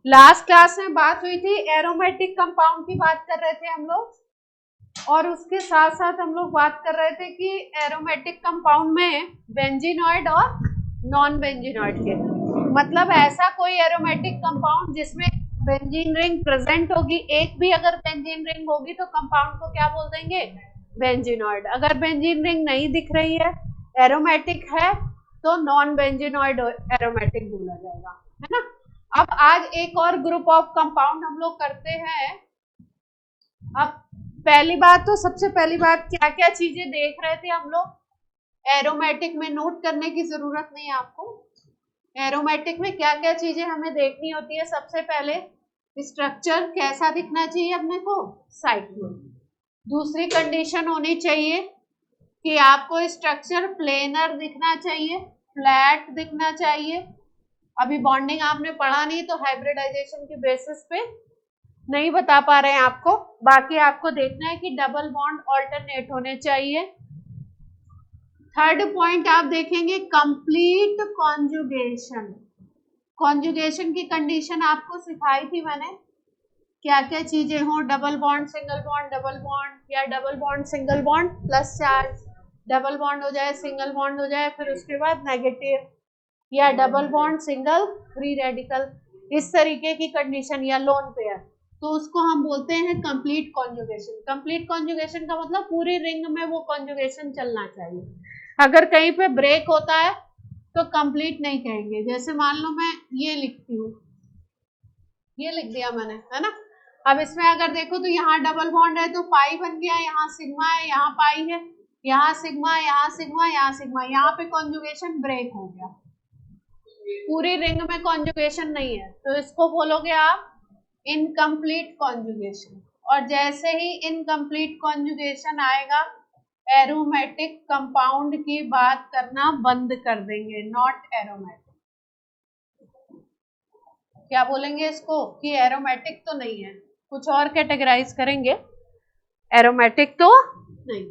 Last class में बात हुई थी एरोमेटिक कंपाउंड की, बात कर रहे थे हम लोग, और उसके साथ साथ हम लोग बात कर रहे थे कि एरोमेटिक कंपाउंड में बेंजीनॉइड और नॉन बेंजीनॉइड के, मतलब ऐसा कोई एरोमेटिक कंपाउंड जिसमें बेंजीन रिंग प्रेजेंट होगी, एक भी अगर बेंजीन रिंग होगी तो कंपाउंड को क्या बोल देंगे, बेंजीनॉइड। अगर बेंजीन रिंग नहीं दिख रही है, एरोमेटिक है, तो नॉन बेंजीनॉइड एरोमेटिक बोला जाएगा, है ना। अब आज एक और ग्रुप ऑफ कंपाउंड हम लोग करते हैं। अब पहली बात तो सबसे पहली बात, क्या क्या चीजें देख रहे थे हम लोग एरोमेटिक में, नोट करने की जरूरत नहीं है आपको। एरोमेटिक में क्या क्या चीजें हमें देखनी होती है, सबसे पहले स्ट्रक्चर कैसा दिखना चाहिए अपने को, साइक्लिक। दूसरी कंडीशन होनी चाहिए कि आपको स्ट्रक्चर प्लेनर दिखना चाहिए, फ्लैट दिखना चाहिए। अभी बॉन्डिंग आपने पढ़ा नहीं तो हाइब्रिडाइजेशन के बेसिस पे नहीं बता पा रहे हैं आपको, बाकी आपको देखना है कि डबल बॉन्ड ऑल्टरनेट होने चाहिए। थर्ड पॉइंट आप देखेंगे कंप्लीट कॉन्जुगेशन। कॉन्जुगेशन की कंडीशन आपको सिखाई थी मैंने, क्या क्या चीजें हो, double bond single bond double bond, या double bond single bond plus charge, double bond हो जाए सिंगल बॉन्ड हो जाए, फिर उसके बाद नेगेटिव, या double bond single free radical, इस तरीके की कंडीशन, या लोन पेयर, तो उसको हम बोलते हैं कंप्लीट कॉन्जुगेशन। कंप्लीट कॉन्जुगेशन का मतलब पूरी रिंग में वो कॉन्जुगेशन चलना चाहिए। अगर कहीं पे ब्रेक होता है तो कंप्लीट नहीं कहेंगे। जैसे मान लो मैं ये लिखती हूँ, ये लिख दिया मैंने, है ना। अब इसमें अगर देखो तो यहाँ डबल बॉन्ड है तो पाई बन गया, यहाँ सिग्मा है, यहाँ पाई है, यहाँ सिग्मा, यहाँ सिग्मा, यहाँ सिग्मा, यहाँ पे कॉन्जुगेशन ब्रेक हो गया, पूरी रिंग में कॉन्जुगेशन नहीं है, तो इसको बोलोगे आप इनकम्प्लीट कॉन्जुगेशन। और जैसे ही इनकम्प्लीट कॉन्जुगेशन आएगा, एरोमेटिक कंपाउंड की बात करना बंद कर देंगे, नॉट एरोमेटिक। क्या बोलेंगे इसको कि एरोमेटिक तो नहीं है, कुछ और कैटेगराइज करेंगे, एरोमेटिक तो नहीं।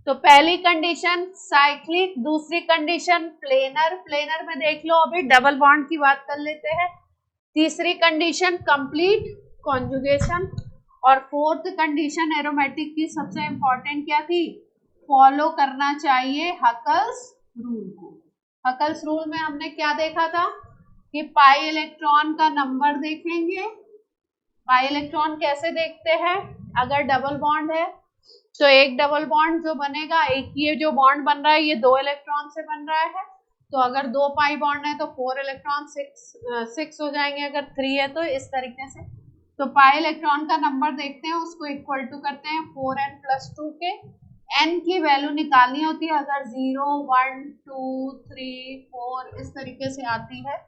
तो पहली कंडीशन साइक्लिक, दूसरी कंडीशन प्लेनर, प्लेनर में देख लो अभी डबल बॉन्ड की बात कर लेते हैं। तीसरी कंडीशन कंप्लीट कॉन्जुगेशन, और फोर्थ कंडीशन एरोमेटिक की सबसे इंपॉर्टेंट क्या थी, फॉलो करना चाहिए हकल्स रूल को। हकल्स रूल में हमने क्या देखा था कि पाई इलेक्ट्रॉन का नंबर देखेंगे। पाई इलेक्ट्रॉन कैसे देखते हैं, अगर डबल बॉन्ड है तो एक डबल बॉन्ड जो बनेगा, एक ये जो बॉन्ड बन रहा है ये 2 इलेक्ट्रॉन से बन रहा है, तो अगर 2 पाई बॉन्ड है तो 4 इलेक्ट्रॉन 6 हो जाएंगे, अगर 3 है तो इस तरीके से। तो पाई इलेक्ट्रॉन का नंबर देखते हैं, उसको इक्वल टू करते हैं 4n+2 के। n की वैल्यू निकालनी होती है, अगर 0 1 2 3 4 इस तरीके से आती है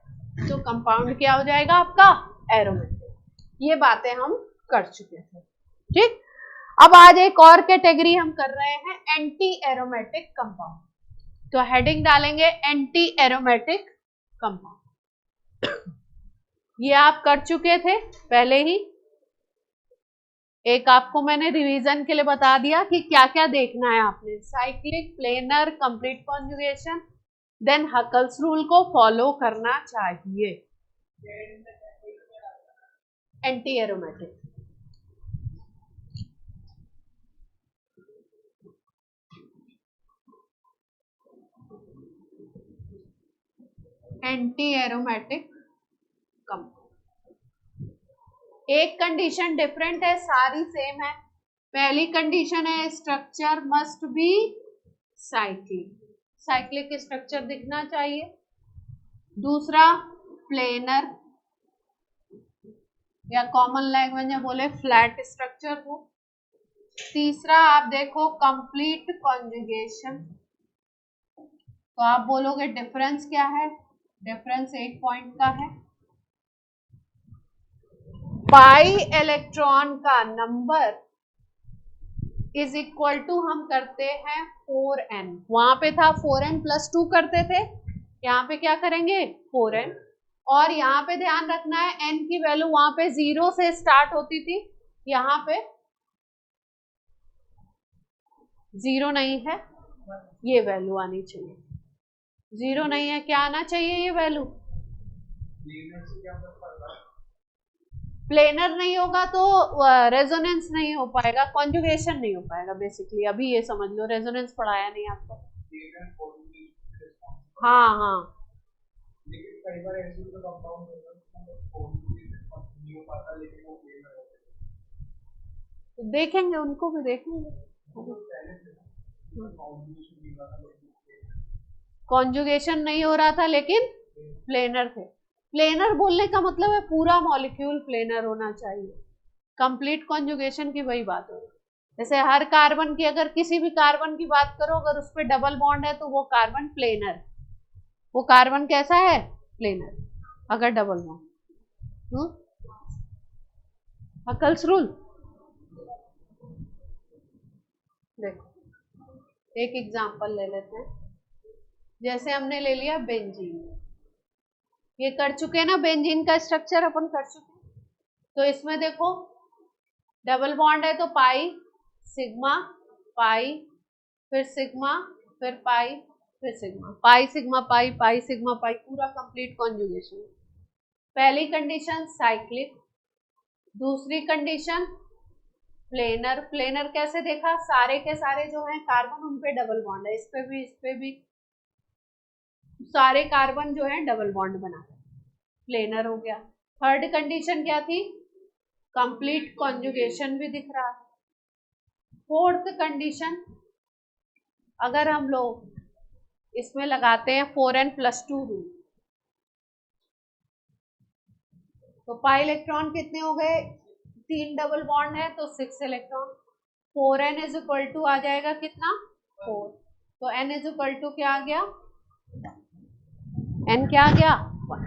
तो कंपाउंड क्या हो जाएगा आपका, एरोमेटिक। ये बातें हम कर चुके थे, ठीक। अब आज एक और कैटेगरी हम कर रहे हैं, एंटी एरोमेटिक कंपाउंड। तो हेडिंग डालेंगे एंटी एरोमेटिक कंपाउंड। ये आप कर चुके थे पहले ही, एक आपको मैंने रिवीजन के लिए बता दिया कि क्या क्या देखना है आपने, cyclic, planar, complete conjugation, then Huckel's rule को फॉलो करना चाहिए। Anti aromatic, anti aromatic compound, एक कंडीशन डिफरेंट है, सारी सेम है। पहली कंडीशन है structure must be cyclic, cyclic structure दिखना चाहिए। दूसरा प्लेनर, या कॉमन लैंग्वेज में बोले फ्लैट स्ट्रक्चर हो। तीसरा आप देखो कंप्लीट कॉन्जुगेशन, तो आप बोलोगे डिफरेंस क्या है, डिफरेंस 1 पॉइंट का है, पाई इलेक्ट्रॉन का नंबर इज इक्वल टू हम करते हैं 4n, वहां पे था 4n+2 करते थे, यहाँ पे क्या करेंगे 4n, और यहाँ पे ध्यान रखना है n की वैल्यू वहां पे 0 से स्टार्ट होती थी, यहाँ पे 0 नहीं है, ये वैल्यू आनी चाहिए, 0 नहीं है, क्या आना चाहिए ये वैल्यू, प्लेनर नहीं होगा तो रेजोनेंस नहीं हो पाएगा, कॉन्जुगेशन नहीं हो पाएगा बेसिकली। अभी ये समझ लो, रेजोनेंस पढ़ाया नहीं आपको। हाँ हाँ, तो देखेंगे, उनको भी देखेंगे। कॉन्जुगेशन नहीं हो रहा था लेकिन प्लेनर थे। प्लेनर बोलने का मतलब है पूरा मॉलिक्यूल प्लेनर होना चाहिए। कंप्लीट कॉन्जुगेशन की वही बात है। जैसे हर कार्बन की, अगर किसी भी कार्बन की बात करो, अगर उस पर डबल बॉन्ड है तो वो कार्बन प्लेनर, वो कार्बन कैसा है, प्लेनर, अगर डबल बॉन्ड। हकल्स रूल देखो, एक एग्जांपल ले लेते हैं। जैसे हमने ले लिया बेंजीन, ये कर चुके हैं ना, बेंजीन का स्ट्रक्चर अपन कर चुके हैं। तो इसमें देखो डबल बॉन्ड है तो पाई सिग्मा पाई, फिर सिग्मा, फिर पाई, फिर sigma, pi sigma pi, pi sigma pi, पूरा कंप्लीट कॉन्जुगेशन। पहली कंडीशन साइक्लिक, दूसरी कंडीशन प्लेनर। प्लेनर कैसे देखा, सारे के सारे जो हैं कार्बन उन पे डबल बॉन्ड है, इस पे भी सारे कार्बन जो है डबल बॉन्ड बना, प्लेनर हो गया। थर्ड कंडीशन क्या थी, कंप्लीट कॉन्जुगेशन भी दिख रहा है। फोर्थ कंडीशन, अगर हम लोग इसमें लगाते हैं 4n+2 रूल, तो पाई इलेक्ट्रॉन कितने हो गए, 3 डबल बॉन्ड है तो 6 electron. 4n is equal to आ जाएगा कितना, 4, तो n इज इक्वल टू क्या आ गया, n क्या आ गया, 1।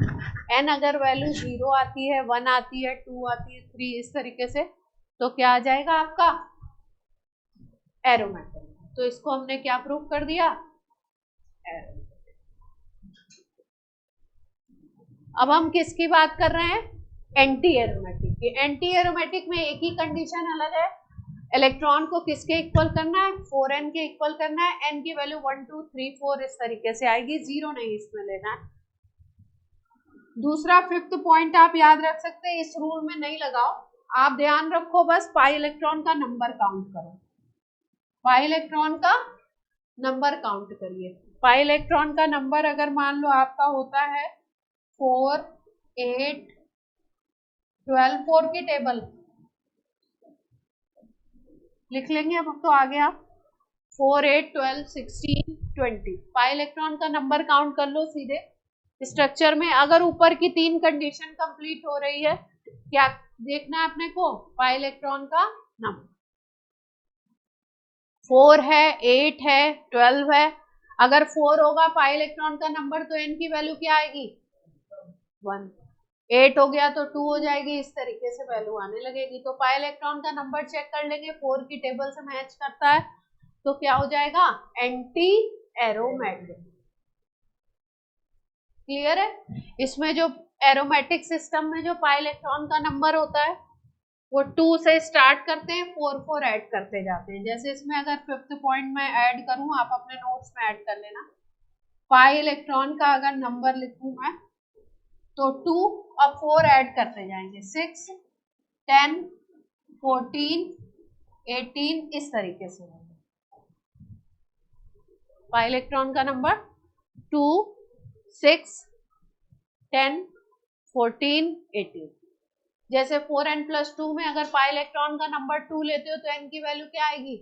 n अगर वैल्यू 0 आती है, 1 आती है, 2 आती है, 3, इस तरीके से, तो क्या आ जाएगा आपका एरोमेटिक। तो इसको हमने क्या प्रूव कर दिया, एरोमेटिक। अब हम किसकी बात कर रहे हैं, एंटी एरोमेटिक की। एंटी एरोमेटिक में एक ही कंडीशन अलग है, इलेक्ट्रॉन को किसके इक्वल करना है, 4n के इक्वल करना है। n की वैल्यू 1 2 3 4 इस तरीके से आएगी, 0 नहीं इसमें लेना है। दूसरा फिफ्थ पॉइंट आप याद रख सकते हैं, इस रूल में नहीं लगाओ, आप ध्यान रखो बस पाई इलेक्ट्रॉन का नंबर काउंट करो, पाई इलेक्ट्रॉन का नंबर काउंट करिए। पाई इलेक्ट्रॉन का नंबर अगर मान लो आपका होता है 4 8 12, 4 की टेबल लिख लेंगे अब तो आ गया, 4 8 12 16 20। पाई इलेक्ट्रॉन का नंबर काउंट कर लो सीधे स्ट्रक्चर में। अगर ऊपर की 3 कंडीशन कंप्लीट हो रही है, क्या देखना है अपने को, पाई इलेक्ट्रॉन का नंबर 4 है, 8 है, 12 है। अगर 4 होगा पाई इलेक्ट्रॉन का नंबर तो n की वैल्यू क्या आएगी, 1। 8 हो गया तो 2 हो जाएगी, इस तरीके से वैल्यू आने लगेगी। तो पाई इलेक्ट्रॉन का नंबर चेक कर लेंगे, 4 की टेबल से मैच करता है तो क्या हो जाएगा, एंटी एरोमेटिक। क्लियर है। इसमें जो एरोमेटिक सिस्टम में जो पाई इलेक्ट्रॉन का नंबर होता है वो 2 से स्टार्ट करते हैं, 4 4 ऐड करते जाते हैं। जैसे इसमें अगर फिफ्थ पॉइंट में ऐड करूं, आप अपने नोट्स में ऐड कर लेना, पाई इलेक्ट्रॉन का अगर नंबर लिखूं मैं तो 2 और 4 ऐड करते जाएंगे, 6 10 14 18 इस तरीके से। पाई इलेक्ट्रॉन का नंबर 2 6 10 14 18। जैसे 4n+2 में अगर पाई इलेक्ट्रॉन का नंबर 2 लेते हो तो n की वैल्यू क्या आएगी,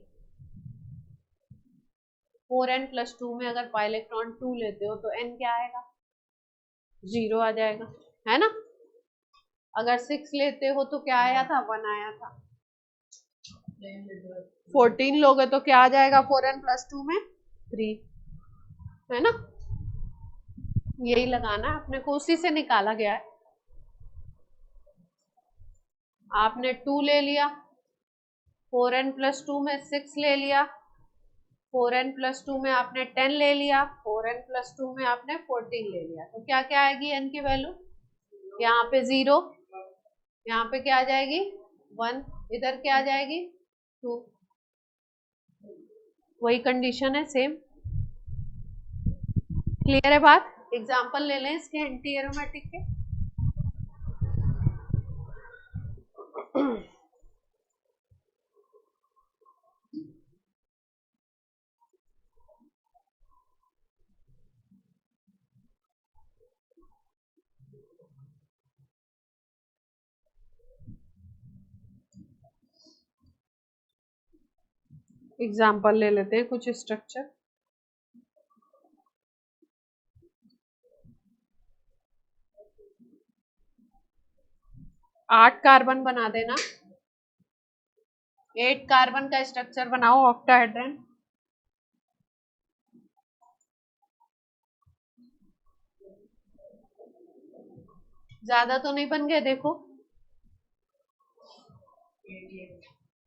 4n+2 में अगर पाई इलेक्ट्रॉन 2 लेते हो तो n क्या आएगा, 0 आ जाएगा, है ना। अगर 6 लेते हो तो क्या आया था, 1 आया था। 14 लोगे तो क्या आ जाएगा 4n+2 में 3, है ना। यही लगाना है अपने को, उसी से निकाला गया है। आपने 2 ले लिया, 4n+2 में 6 ले लिया, 4n+2 में आपने 10 ले लिया, 4n+2 में आपने 14 ले लिया, तो क्या क्या आएगी n की वैल्यू, यहाँ पे 0, यहाँ पे क्या आ जाएगी 1, इधर क्या आ जाएगी 2। वही कंडीशन है सेम। क्लियर है बात। एग्जाम्पल ले लें इसके एंटी एरोमेटिक के। एग्जाम्पल ले लेते हैं कुछ स्ट्रक्चर। 8 कार्बन बना देना, 8 कार्बन का स्ट्रक्चर बनाओ ऑक्टाहेड्रन। ज्यादा तो नहीं बन गए, देखो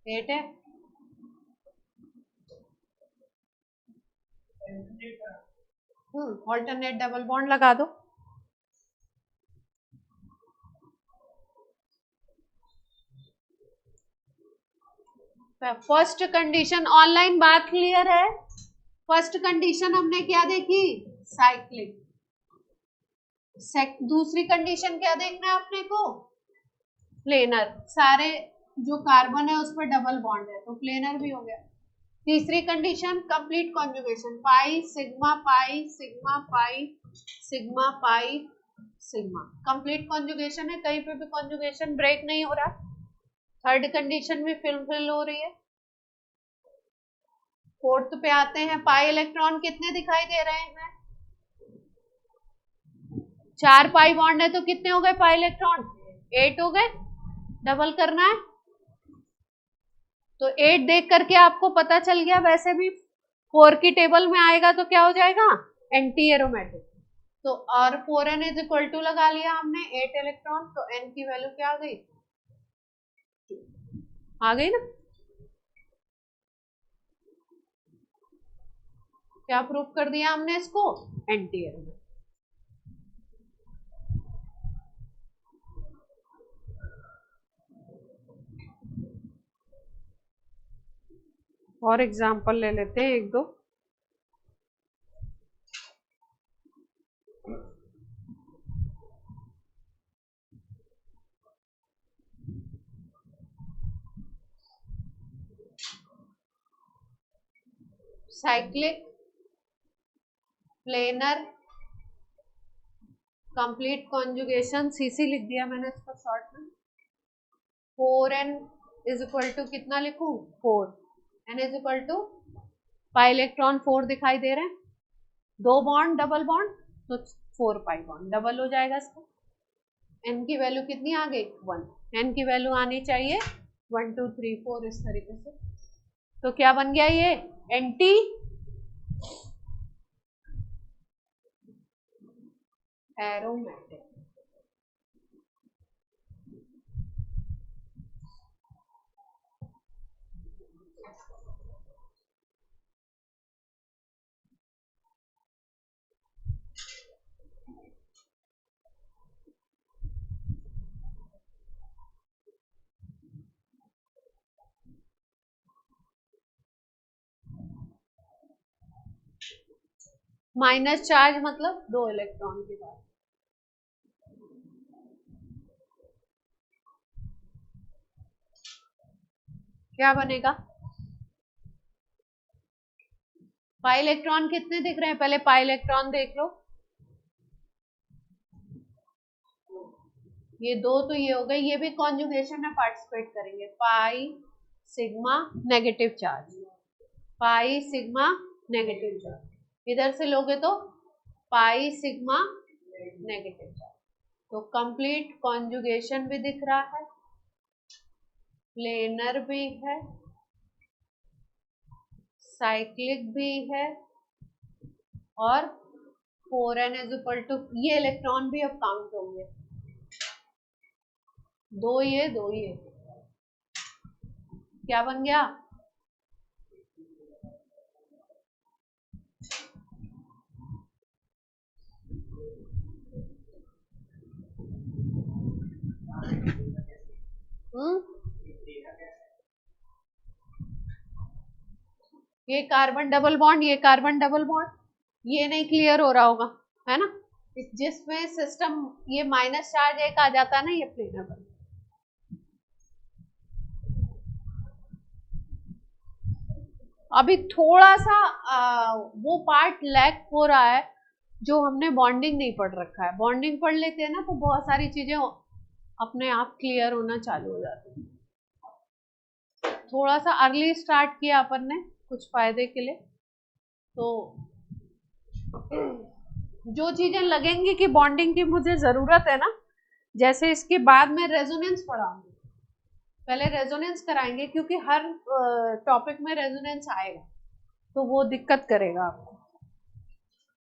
8 है। ऑल्टरनेट डबल बॉन्ड लगा दो। फर्स्ट कंडीशन, ऑनलाइन बात क्लियर है? फर्स्ट कंडीशन हमने क्या देखी? साइक्लिक। दूसरी कंडीशन क्या देखना है अपने को? प्लेनर। सारे जो कार्बन है उस पर डबल बॉन्ड है तो प्लेनर भी हो गया। तीसरी condition complete conjugation, pi sigma pi sigma pi sigma pi sigma, complete conjugation है, कहीं पे भी कॉन्जुगेशन ब्रेक नहीं हो रहा। थर्ड कंडीशन भी फिल हो रही है। फोर्थ पे आते हैं, पाई इलेक्ट्रॉन कितने दिखाई दे रहे हैं? 4 पाई बॉन्ड है तो कितने हो गए पाई इलेक्ट्रॉन? 8 हो गए। डबल करना है तो 8 देख करके आपको पता चल गया। वैसे भी 4 की टेबल में आएगा तो क्या हो जाएगा? Anti aromatic. तो और 4n इज इक्वल टू लगा लिया हमने 8 इलेक्ट्रॉन, तो n की वैल्यू क्या आ गई? आ गई ना? क्या प्रूफ कर दिया हमने इसको? Anti aromatic. और एग्जांपल ले लेते हैं एक दो। Cyclic, planar, complete conjugation, CC लिख दिया मैंने इसको शॉर्ट में। 4n इज इक्वल टू कितना लिखूं? 4। n is equal to pi electron 4 दिखाई दे रहे हैं, 2 बॉन्ड डबल बॉन्ड तो 4 पाई बॉन्ड डबल हो जाएगा इसको। n की वैल्यू कितनी आ गई? 1। n की वैल्यू आनी चाहिए 1 2 3 4 इस तरीके से। तो क्या बन गया ये? Anti aromatic. माइनस चार्ज मतलब 2 इलेक्ट्रॉन के बाद। क्या बनेगा? पाई इलेक्ट्रॉन कितने दिख रहे हैं? पहले पाई इलेक्ट्रॉन देख लो। ये 2 तो ये हो गए, ये भी कॉन्जुगेशन में पार्टिसिपेट करेंगे। Pi sigma negative charge, pi sigma negative charge, इधर से लोगे तो पाई सिग्मा नेगेटिव चार्ज। तो कंप्लीट कॉन्जुगेशन भी दिख रहा है, प्लेनर भी है, साइक्लिक भी है, और 4n इज इक्वल टू, ये इलेक्ट्रॉन भी अब काउंट होंगे, 2 ये 2 ये। क्या बन गया? ये कार्बन डबल बॉन्ड, ये कार्बन डबल बॉन्ड, ये नहीं क्लियर हो रहा होगा, है ना? जिसमें सिस्टम ये माइनस चार्ज एक आ जाता है ना, ये प्लेनर बन। अभी थोड़ा सा वो पार्ट लैग हो रहा है जो हमने बॉन्डिंग नहीं पढ़ रखा है। बॉन्डिंग पढ़ लेते हैं ना तो बहुत सारी चीजें अपने आप क्लियर होना चालू हो जाती है। थोड़ा सा अर्ली स्टार्ट किया अपन ने कुछ फायदे के लिए, तो जो चीजें लगेंगी कि बॉन्डिंग की मुझे जरूरत है ना, जैसे इसके बाद में रेजोनेंस पढ़ाऊंगी, पहले रेजोनेंस कराएंगे क्योंकि हर टॉपिक में रेजोनेंस आएगा तो वो दिक्कत करेगा आपको,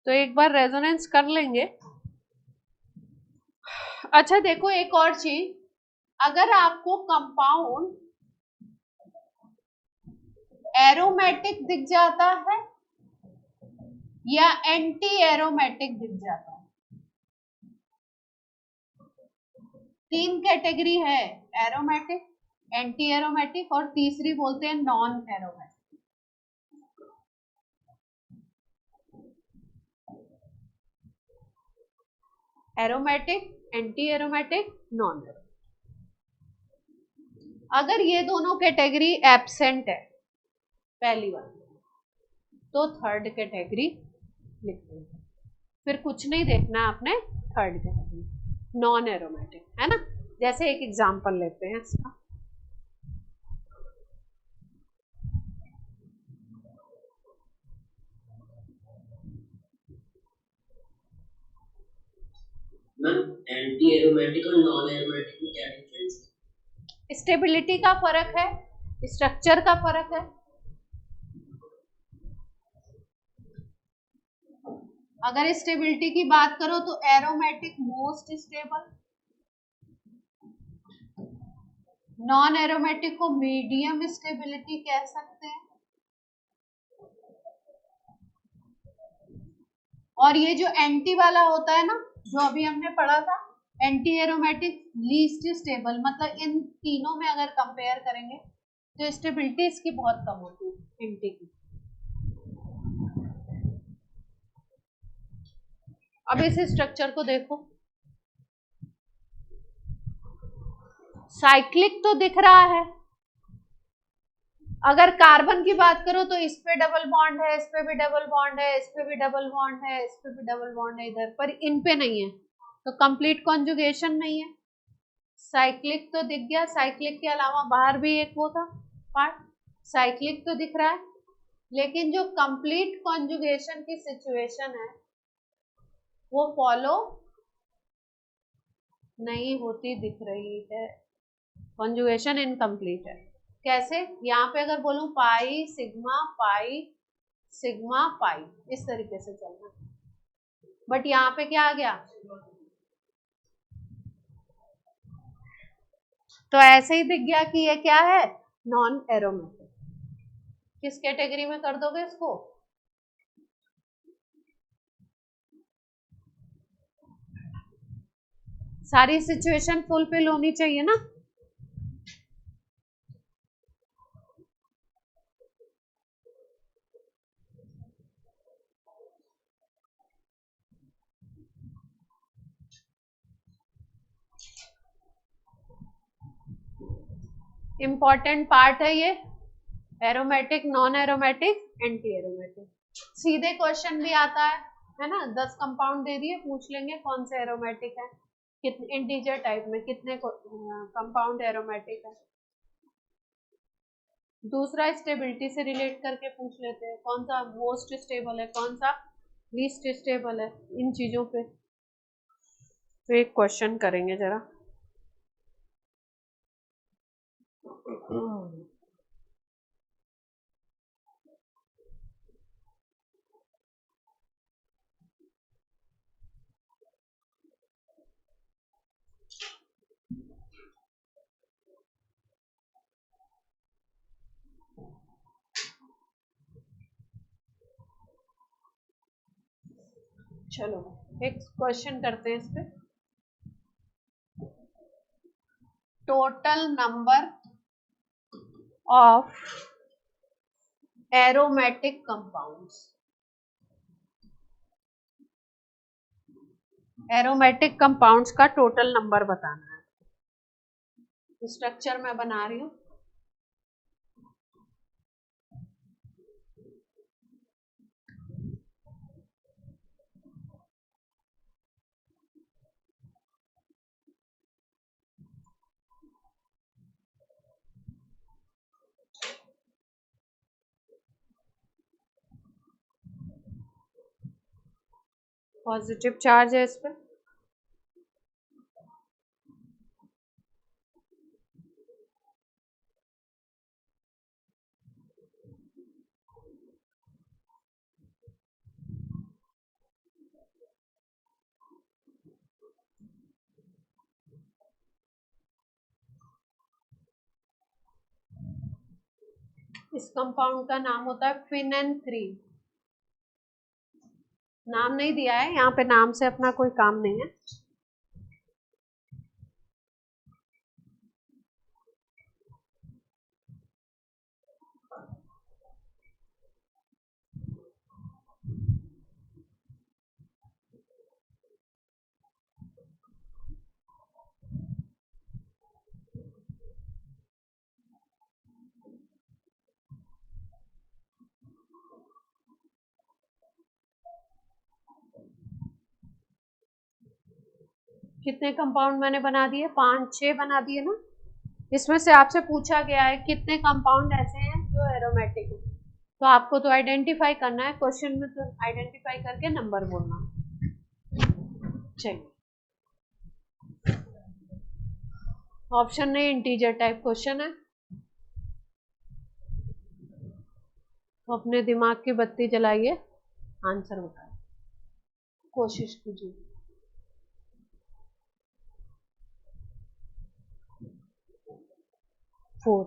तो एक बार रेजोनेंस कर लेंगे। अच्छा देखो एक और चीज, अगर आपको कंपाउंड एरोमेटिक दिख जाता है या एंटी एरोमेटिक दिख जाता है, तीन कैटेगरी है, एरोमेटिक, एंटी एरोमेटिक और तीसरी बोलते हैं non aromatic. Aromatic, anti aromatic, non aromatic. अगर ये दोनों कैटेगरी एब्सेंट है पहली बार, तो थर्ड कैटेगरी लिख देंगे, फिर कुछ नहीं देखना है आपने, थर्ड कैटेगरी नॉन एरोमेटिक है ना। जैसे एक एग्जांपल लेते हैं इसका, एंटी एरोमेटिक और नॉन एरोमेटिक में क्या डिफरेंस है? स्टेबिलिटी का फर्क है, स्ट्रक्चर का फर्क है। अगर स्टेबिलिटी की बात करो तो aromatic most stable, non aromatic को मीडियम स्टेबिलिटी कह सकते हैं, और ये जो एंटी वाला होता है ना जो अभी हमने पढ़ा था, एंटी एरोमेटिक लीस्ट स्टेबल, मतलब इन तीनों में अगर कंपेयर करेंगे तो स्टेबिलिटी इसकी बहुत कम होती है एंटी की। अब इस स्ट्रक्चर को देखो, साइक्लिक तो दिख रहा है, अगर कार्बन की बात करो तो इस पे डबल बॉन्ड है, इस पे भी डबल बॉन्ड है, इस पे भी डबल बॉन्ड है, इस पे भी डबल बॉन्ड है इधर, पर इन पे नहीं है, तो कंप्लीट कॉन्जुगेशन नहीं है। साइक्लिक तो दिख गया, साइक्लिक के अलावा बाहर भी एक वो था पार्ट, साइक्लिक तो दिख रहा है, लेकिन जो कंप्लीट कॉन्जुगेशन की सिचुएशन है वो फॉलो नहीं होती दिख रही है, कॉन्जुगेशन इनकम्प्लीट है। कैसे? यहाँ पे अगर बोलूं pi sigma pi sigma pi, इस तरीके से चलना, बट यहाँ पे क्या आ गया, तो ऐसे ही दिख गया कि ये क्या है, नॉन एरोमेटिक। किस कैटेगरी में कर दोगे इसको, सारी सिचुएशन फुलफिल होनी चाहिए ना। इंपॉर्टेंट पार्ट है ये, aromatic, non aromatic, anti aromatic. सीधे क्वेश्चन भी आता है ना, 10 कंपाउंड दे दिए, पूछ लेंगे कौन से एरोमेटिक है, कितने इंटीजर टाइप में कितने कंपाउंड एरोमेटिक है। दूसरा स्टेबिलिटी से रिलेट करके पूछ लेते हैं, कौन सा मोस्ट स्टेबल है, कौन सा लीस्ट स्टेबल है, इन चीजों पे तो एक क्वेश्चन करेंगे जरा। चलो एक क्वेश्चन करते हैं इस पे, total number of aromatic compounds, aromatic compounds का टोटल नंबर बताना है। स्ट्रक्चर मैं बना रही हूं, पॉजिटिव चार्ज है इस पे। इस कंपाउंड का नाम होता है फिनेन-3। नाम नहीं दिया है यहाँ पे, नाम से अपना कोई काम नहीं है। कितने कंपाउंड मैंने बना दिए? 5-6 बना दिए ना। इसमें से आपसे पूछा गया है कितने कंपाउंड ऐसे हैं जो एरोमेटिक है, तो आपको तो आइडेंटिफाई करना है, क्वेश्चन में तो आइडेंटिफाई करके नंबर बोलना। चलिए, ऑप्शन नहीं, इंटीजर टाइप क्वेश्चन है, तो अपने दिमाग की बत्ती जलाइए, आंसर बताइए, कोशिश कीजिए। फोर।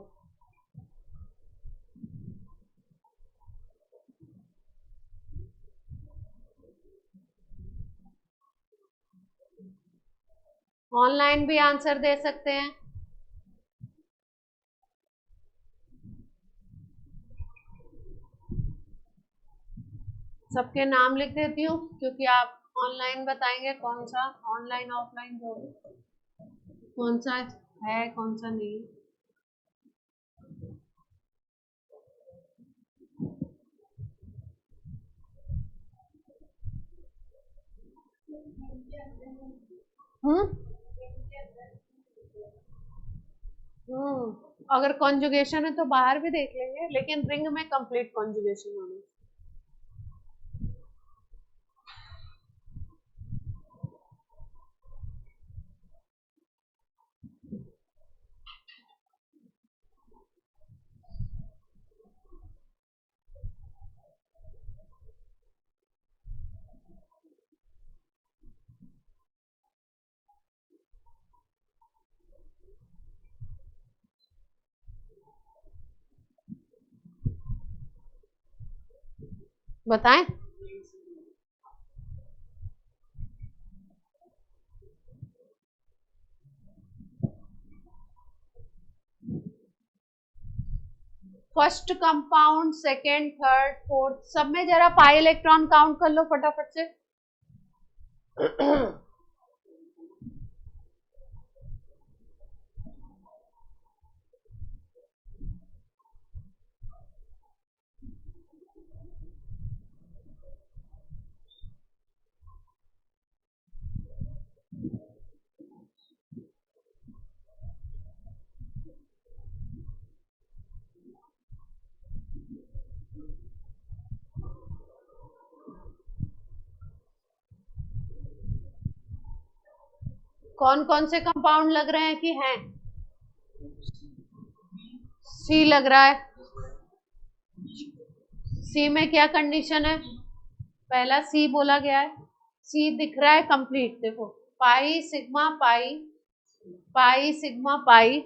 ऑनलाइन भी आंसर दे सकते हैं। सबके नाम लिख देती हूँ क्योंकि आप ऑनलाइन बताएंगे कौन सा ऑनलाइन ऑफलाइन जो कौन सा है कौन सा नहीं। अगर कॉन्जुगेशन है तो बाहर भी देख लेंगे, लेकिन रिंग में कंप्लीट कॉन्जुगेशन होनी। बताएं। First compound, second, third, fourth, सब में जरा पाई इलेक्ट्रॉन काउंट कर लो फटाफट से। कौन कौन से कंपाउंड लग रहे हैं कि हैं? सी लग रहा है। सी में क्या कंडीशन है? पहला सी बोला गया है, सी दिख रहा है कंप्लीट। देखो, pi sigma pi, pi sigma pi,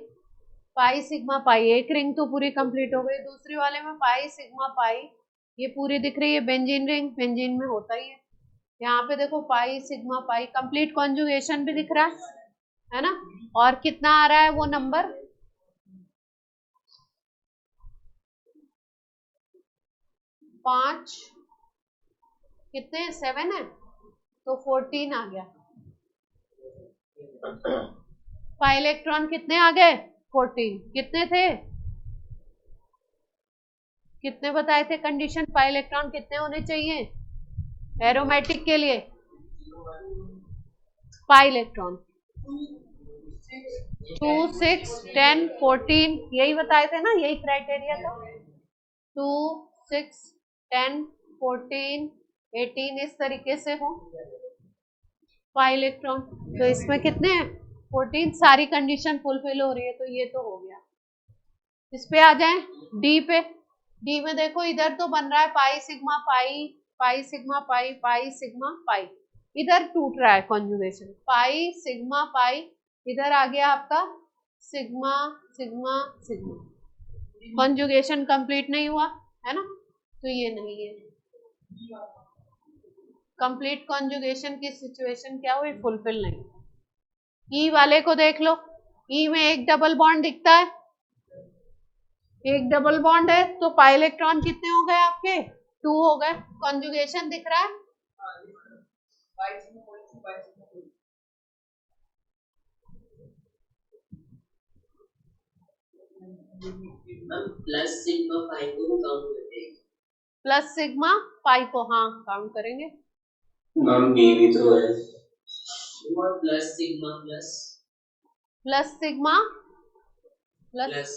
pi sigma pi, एक रिंग तो पूरी कंप्लीट हो गई। दूसरी वाले में पाई सिग्मा पाई, ये पूरी दिख रही है। बेंजीन रिंग, बेंजीन में होता ही है। यहाँ पे देखो pi sigma pi, complete conjugation भी दिख रहा है ना। और कितना आ रहा है वो नंबर? 5, कितने 7 है तो 14 आ गया। पाई इलेक्ट्रॉन कितने आ गए? 14। कितने थे? कितने बताए थे कंडीशन? पाई इलेक्ट्रॉन कितने होने चाहिए एरोमेटिक के लिए? पाई इलेक्ट्रॉन 2, 6, 10, 14, यही बताए थे ना, यही क्राइटेरिया था। 2, 6, 10, 14, 18 इस तरीके से हो। Pi electron. तो इसमें कितने हैं 14, सारी कंडीशन फुलफिल हो रही है, तो ये तो हो गया। इस पे आ जाए डी पे। डी में देखो इधर तो बन रहा है pi sigma pi, pi sigma pi, pi sigma pi. इधर टूट रहा है कॉन्जुगेशन, पाई सिग्मा पाई, इधर आ गया आपका sigma sigma sigma. Conjugation complete नहीं हुआ है ना, तो ये नहीं है। कंप्लीट कॉन्जुगेशन की सिचुएशन क्या हुई, फुलफिल नहीं। ई वाले को देख लो, ई में एक डबल बॉन्ड दिखता है, एक डबल बॉन्ड है, तो पाई इलेक्ट्रॉन कितने हो गए आपके 2 हो गए। कॉन्जुगेशन दिख रहा है, प्लस सिग्मा पाई को काउंट करते हैं। प्लस सिग्मा पाई को हाँ काउंट करेंगे। मैम बी भी तो है, plus sigma plus plus sigma plus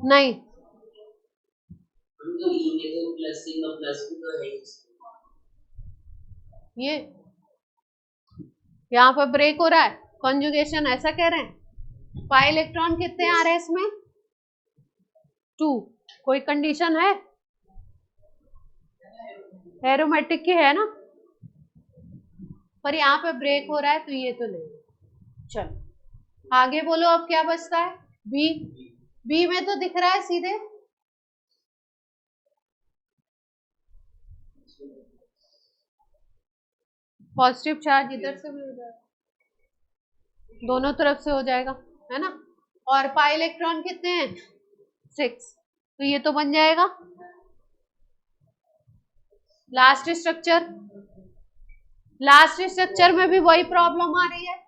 नहीं, हम तो ई में तो प्लस सिग्मा प्लस भी तो है। ये यहाँ पर ब्रेक हो रहा है कॉन्जुगेशन, ऐसा कह रहे हैं। पाई इलेक्ट्रॉन कितने आ रहे हैं इसमें 2, कोई कंडीशन है एरोमेटिक की है ना, पर यहाँ पे ब्रेक हो रहा है, तो ये तो नहीं। चलो आगे बोलो, अब क्या बचता है बी। बी में तो दिख रहा है सीधे पॉजिटिव चार्ज, इधर से भी उधर, दोनों तरफ से हो जाएगा है ना। और पाई इलेक्ट्रॉन कितने हैं 6, तो ये तो बन जाएगा लास्ट स्ट्रक्चर। लास्ट स्ट्रक्चर में भी वही प्रॉब्लम आ रही है।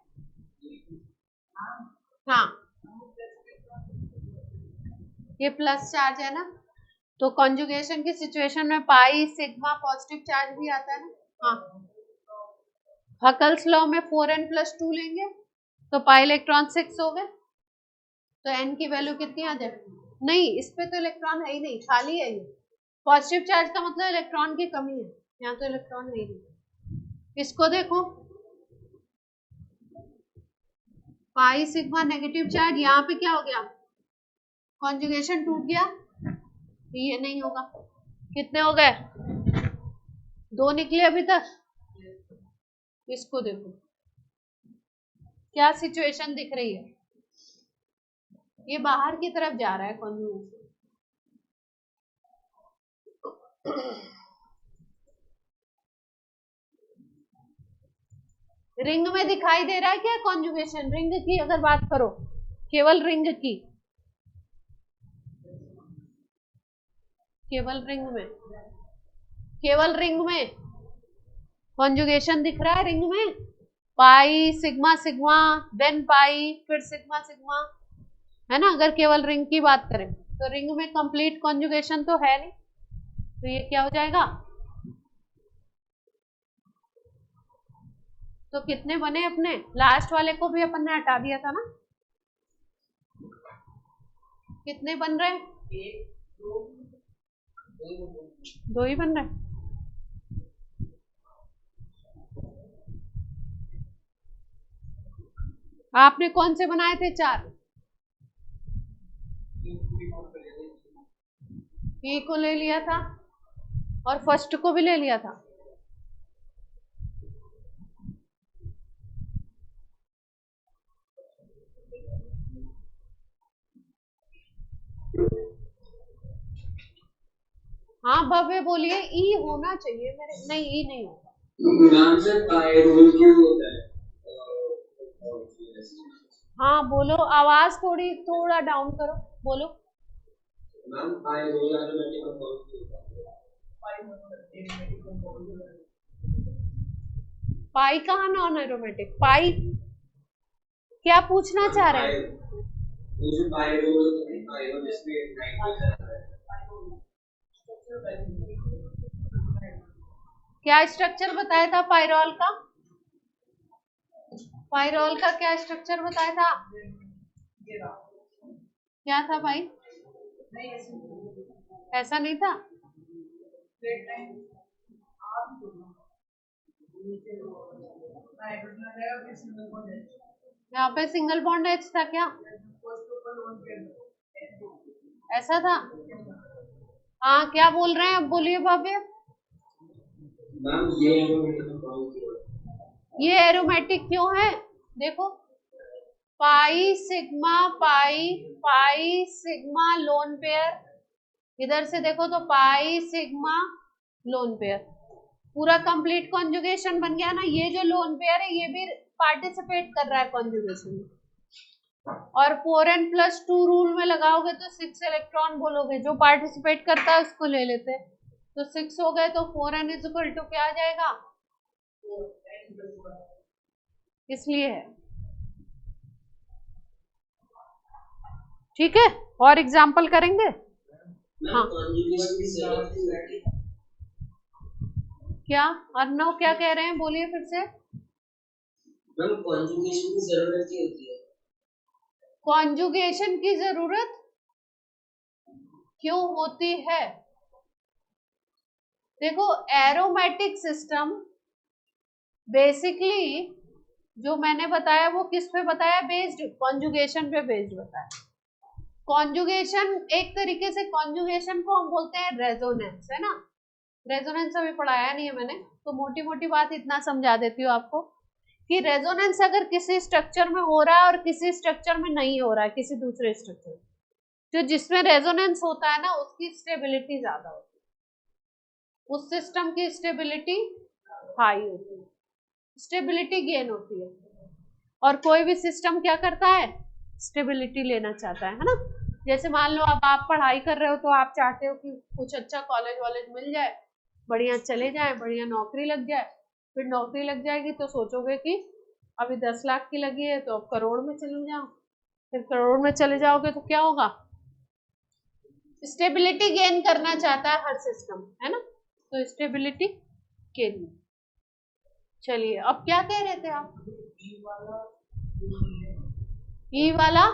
हाँ ये प्लस चार्ज है ना, तो कॉन्जुगेशन की सिचुएशन में पाई सिग्मा पॉजिटिव चार्ज भी आता है ना। हाँ हकल्स लॉ में 4n + 2 लेंगे तो पाई इलेक्ट्रॉन 6 हो गए, तो n की वैल्यू कितनी आ जाए। नहीं इस पे तो इलेक्ट्रॉन है ही नहीं, खाली है ये। पॉजिटिव चार्ज का मतलब इलेक्ट्रॉन की कमी है, यहाँ तो इलेक्ट्रॉन है ही नहीं। इसको देखो पाई सिग्मा नेगेटिव चार्ज, यहाँ पे क्या हो गया कॉन्जुगेशन टूट गया, ये नहीं होगा। कितने हो गए 2 निकले अभी तक। इसको देखो क्या सिचुएशन दिख रही है, ये बाहर की तरफ जा रहा है कॉन्जुगेशन। रिंग में दिखाई दे रहा है क्या कॉन्जुगेशन, रिंग की अगर बात करो, केवल रिंग की, केवल रिंग में कॉन्जुगेशन दिख रहा है। रिंग में pi sigma sigma than pi फिर सिग्मा सिग्मा है ना। अगर केवल रिंग की बात करें तो रिंग में कंप्लीट कॉन्जुगेशन तो है नहीं, तो ये क्या हो जाएगा। तो कितने बने अपने, लास्ट वाले को भी अपन ने हटा दिया था ना, कितने बन रहे हैं 2 ही बन रहे हैं। आपने कौन से बनाए थे 4, ए को ले लिया था और फर्स्ट को भी ले लिया था। हाँ भव्य बोलिए, ई होना चाहिए मेरे, नहीं ई नहीं होगा। नाम से पायरोल क्यों होता है। हाँ बोलो, आवाज थोड़ा डाउन करो, बोलो। मैम पायरोल एरोमेटिक कंपाउंड क्यों होता है। पाई कहाँ नॉन एरोमेटिक, पाई क्या पूछना चाह रहे हैं। मुझे पायरोल तो नहीं, पायरोल जिसमें नाइट्रोजन आता है। क्या स्ट्रक्चर बताया था पायरोल का, पायरोल का क्या स्ट्रक्चर बताया था, क्या था भाई, ऐसा नहीं था। यहाँ पे सिंगल बॉन्ड एच था क्या? ऐसा था? हाँ, क्या बोल रहे हैं अब, बोलिए भाभी। मैम ये एरोमेटिक कंपाउंड क्यों है? ये एरोमेटिक क्यों है? देखो, pi sigma pi, pi sigma lone pair, इधर से देखो तो पाई सिग्मा लोन पेयर, पूरा कंप्लीट कॉन्जुगेशन बन गया ना। ये जो लोन पेयर है ये भी पार्टिसिपेट कर रहा है कॉन्जुगेशन में। और 4n+2 रूल में लगाओगे तो 6 इलेक्ट्रॉन बोलोगे, जो पार्टिसिपेट करता है उसको ले लेते हैं। तो 6 हो गए तो 4n इक्वल टू क्या आ जाएगा? इसलिए है। ठीक है, और एग्जाम्पल करेंगे। हाँ, क्या अर्णव क्या कह रहे हैं, बोलिए फिर से। मैम कॉन्जुगेशन की जरूरत क्या होती है? कॉन्जुगेशन की जरूरत क्यों होती है? देखो, एरोमेटिक सिस्टम बेसिकली जो मैंने बताया वो किस पे बताया? बेस्ड, कॉन्जुगेशन पे बेस्ड बताया। कॉन्जुगेशन एक तरीके से, कॉन्जुगेशन को हम बोलते हैं रेजोनेंस, है ना। रेजोनेंस अभी पढ़ाया नहीं है मैंने, तो मोटी मोटी बात इतना समझा देती हूँ आपको कि रेजोनेंस अगर किसी स्ट्रक्चर में हो रहा है और किसी स्ट्रक्चर में नहीं हो रहा है, किसी दूसरे स्ट्रक्चर में, तो जिसमें रेजोनेंस होता है ना उसकी स्टेबिलिटी ज्यादा होती है, उस सिस्टम की स्टेबिलिटी हाई होती है, स्टेबिलिटी गेन होती है। और कोई भी सिस्टम क्या करता है? स्टेबिलिटी लेना चाहता है ना। जैसे मान लो अब आप पढ़ाई कर रहे हो तो आप चाहते हो कि कुछ अच्छा कॉलेज वॉलेज मिल जाए, बढ़िया चले जाए, बढ़िया नौकरी लग जाए। फिर नौकरी लग जाएगी तो सोचोगे कि अभी 10 लाख की लगी है तो अब करोड़ में चले जाओ। फिर करोड़ में चले जाओगे तो क्या होगा? स्टेबिलिटी गेन करना चाहता है हर सिस्टम, है ना। तो स्टेबिलिटी गेन। चलिए, अब क्या कह रहे थे आप? ई वाला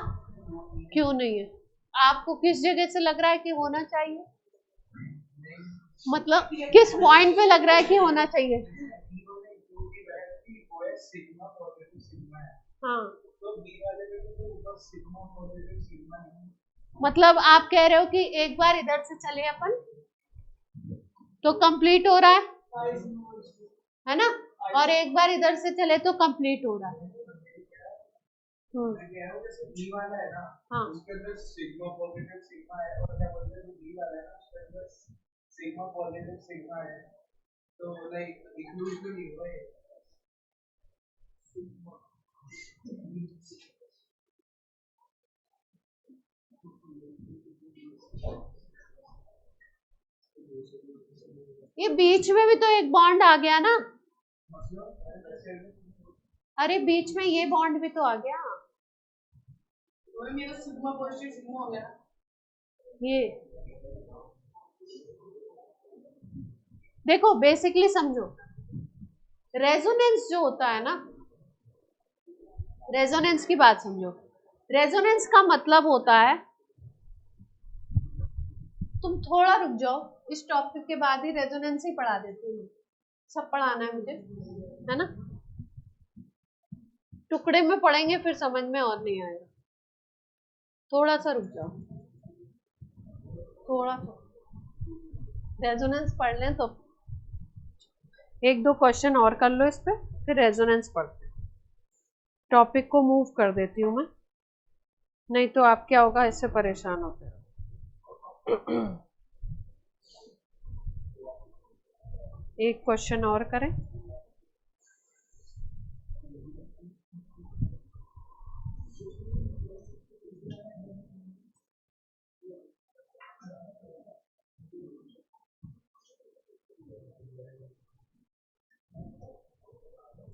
क्यों नहीं है? आपको किस जगह से लग रहा है कि होना चाहिए? मतलब किस पॉइंट पे लग रहा है कि होना चाहिए? हाँ, मतलब आप कह रहे हो कि एक बार इधर से चले अपन तो कंप्लीट हो रहा है ना, और एक बार इधर से चले तो कंप्लीट हो रहा है। हाँ, उसके अंदर सिग्मा पॉजिटिव सिग्मा है और क्या बोलते हैं बी वाला है ना, उसके अंदर सिग्मा पॉजिटिव सिग्मा है, तो लाइक इंक्लूड तो नहीं हुआ ये बीच में भी तो एक बॉन्ड आ गया ना। अरे बीच में ये बॉन्ड भी तो आ गया, तो मेरा सिग्मा पॉजिटिव सिग्मा हो गया। ये देखो, बेसिकली समझो, रेजोनेंस जो होता है ना, रेजोनेंस की बात समझो। रेजोनेंस का मतलब होता है, तुम थोड़ा रुक जाओ, इस टॉपिक के बाद ही रेजोनेंस ही पढ़ा देती हूँ, सब पढ़ाना है मुझे, है ना। टुकड़े में पढ़ेंगे फिर समझ में और नहीं आएगा। थोड़ा सा रुक जाओ, थोड़ा सा रेजोनेंस पढ़ लें तो एक दो क्वेश्चन और कर लो इस पे, फिर रेजोनेंस पढ़ते हैं। टॉपिक को मूव कर देती हूँ मैं, नहीं तो आप क्या होगा, इससे परेशान होते हैं। एक क्वेश्चन और करें।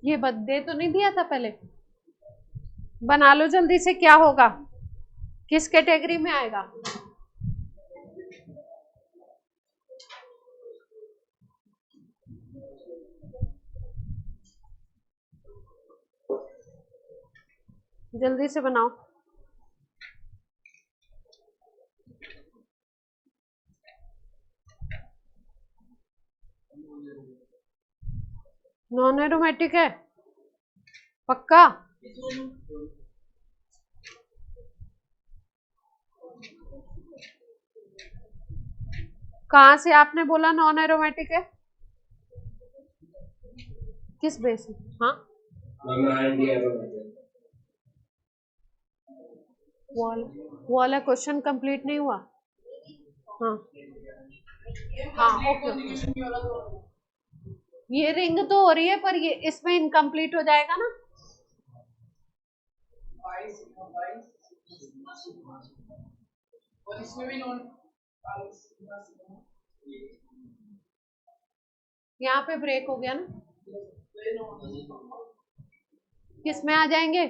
ये बदे तो नहीं दिया था पहले, बना लो जल्दी से। क्या होगा, किस कैटेगरी में आएगा? जल्दी से बनाओ। नॉन एरोमेटिक है पक्का? कहां से आपने बोला नॉन एरोमेटिक है? किस बेस में? हाँ वो वाला क्वेश्चन कंप्लीट नहीं हुआ। हाँ हाँ ओके। ये रिंग तो हो रही है पर ये इसमें इनकम्प्लीट हो जाएगा ना। और इसमें भी यहाँ पे ब्रेक हो गया ना। किस में आ जाएंगे?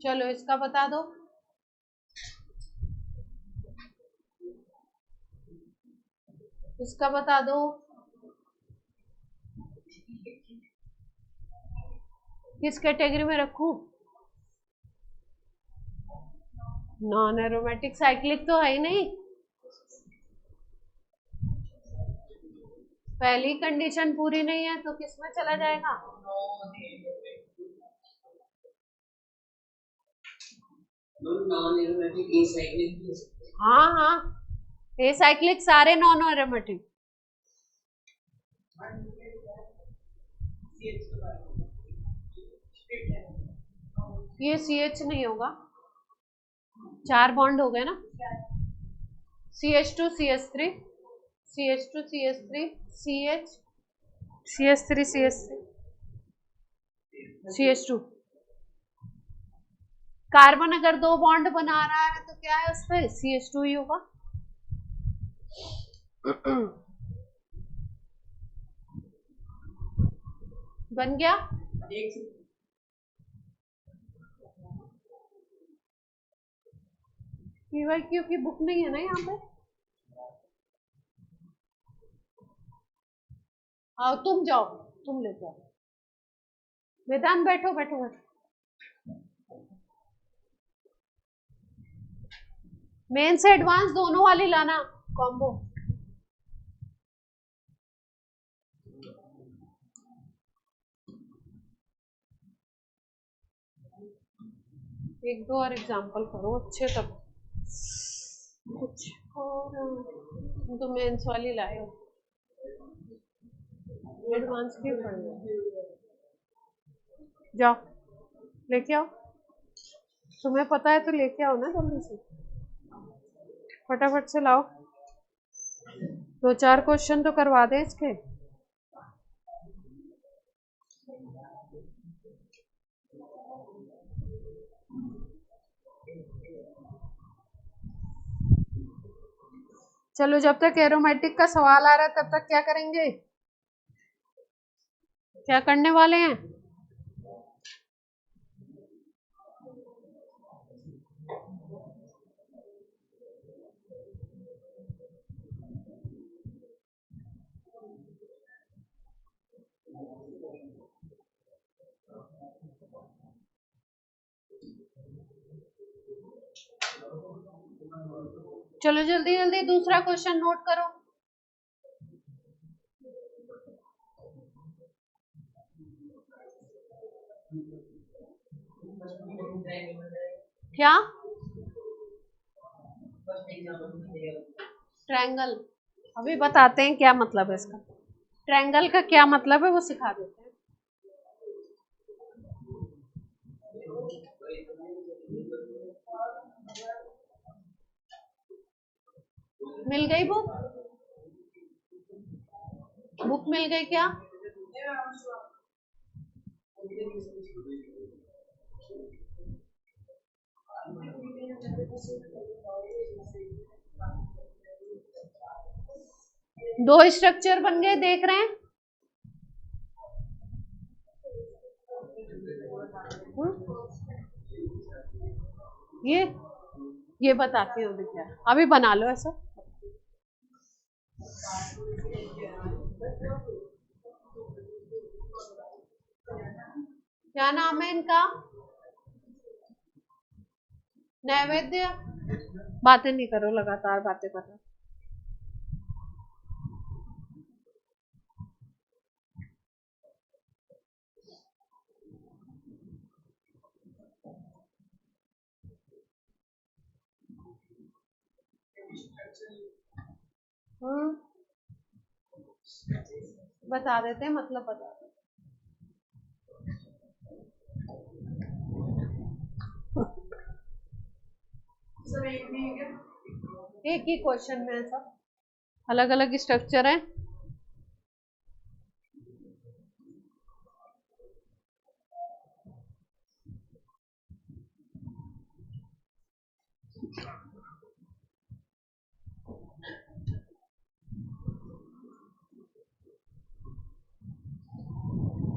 चलो इसका बता दो। इसका बता दो। किस कैटेगरी में रखूं? नॉन एरोमेटिक साइक्लिक तो है ही नहीं। पहली कंडीशन पूरी नहीं है तो किस में चला जाएगा? Non aromatic acyclic. हाँ हाँ एसाइक्लिक सारे नॉन एरोमेटिक। ये CH नहीं होगा। 4 बॉन्ड हो गए ना। CH2 CH3 CH2 CH3 CH CH3 CH3 CH2। Carbon अगर 2 बॉन्ड बना रहा है तो क्या है उस पर? CH2 ही होगा। बन गया। PYQ की बुक नहीं है ना यहाँ पे। आओ तुम जाओ, तुम ले जाओ। वेदांत बैठो बैठो बैठो। मेन से एडवांस दोनों वाली लाना कॉम्बो। एक दो और एग्जांपल करो अच्छे तक कुछ और। तो मेंस वाली लाए हो, एडवांस क्यों पढ़े? जाओ लेके आओ। तुम्हें पता है तो लेके आओ ना जल्दी से, फटाफट से लाओ। 2-4 क्वेश्चन तो करवा दे इसके। चलो जब तक एरोमेटिक का सवाल आ रहा है तब तक क्या करेंगे? क्या करने वाले हैं? चलो जल्दी जल्दी दूसरा क्वेश्चन नोट करो। क्या? ट्रायंगल अभी बताते हैं क्या मतलब है इसका। ट्रायंगल का क्या मतलब है वो सिखा देते हैं। मिल गई बुक? बुक मिल गई क्या? दो स्ट्रक्चर बन गए, देख रहे हैं? ये बताती हूँ क्या, अभी बना लो ऐसा। क्या नाम है इनका? नैवेद्य। बातें नहीं करो, लगातार बातें कर रहे। बता देते हैं, मतलब बता देते। एक ही क्वेश्चन में सब अलग अलग स्ट्रक्चर है।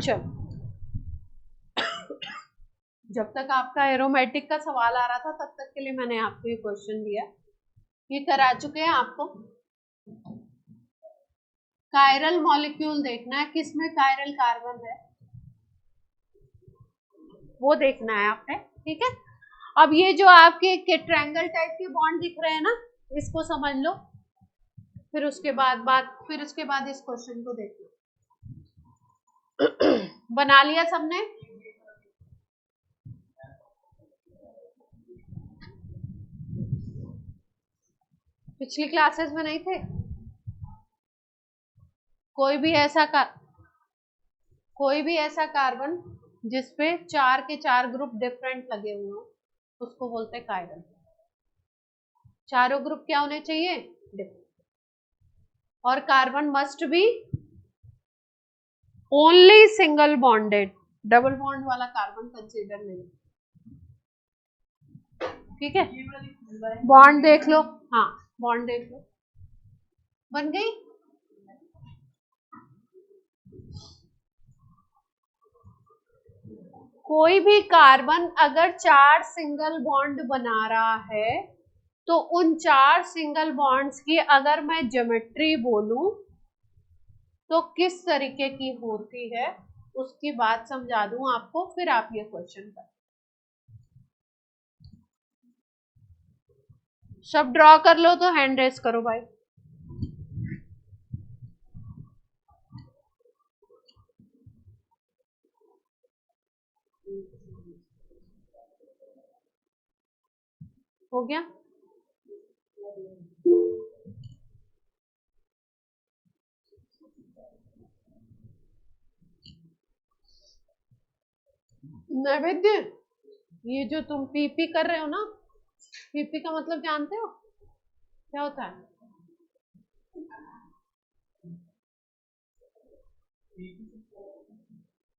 चलो, जब तक आपका एरोमेटिक का सवाल आ रहा था तब तक के लिए मैंने आपको ये क्वेश्चन दिया, ये करा चुके हैं आपको। कायरल मॉलिक्यूल देखना है, किसमें कायरल कार्बन है वो देखना है आपने, ठीक है। अब ये जो आपके ट्रायंगल टाइप के बॉन्ड दिख रहे हैं ना, इसको समझ लो, फिर उसके बाद इस क्वेश्चन को देखना। बना लिया सबने? पिछली क्लासेस में नहीं थे? कोई भी ऐसा कार्बन जिसपे 4 के 4 ग्रुप डिफरेंट लगे हुए हो उसको बोलते हैं कायरल। चारों ग्रुप क्या होने चाहिए? डिफरेंट। और carbon must be only single bonded, double bond वाला कार्बन कंसीडर नहीं, ठीक है। बॉन्ड देख लो, हाँ बॉन्ड देख लो, बन गई। कोई भी कार्बन अगर 4 सिंगल बॉन्ड बना रहा है तो उन 4 सिंगल बॉन्ड्स की अगर मैं ज्योमेट्री बोलूं तो किस तरीके की होती है उसकी बात समझा दूं आपको, फिर आप ये क्वेश्चन कर। सब ड्रॉ कर लो तो हैंड रेस करो भाई। हो गया? नैवेद्य, ये जो तुम पीपी कर रहे हो ना, पीपी का मतलब जानते हो क्या होता है?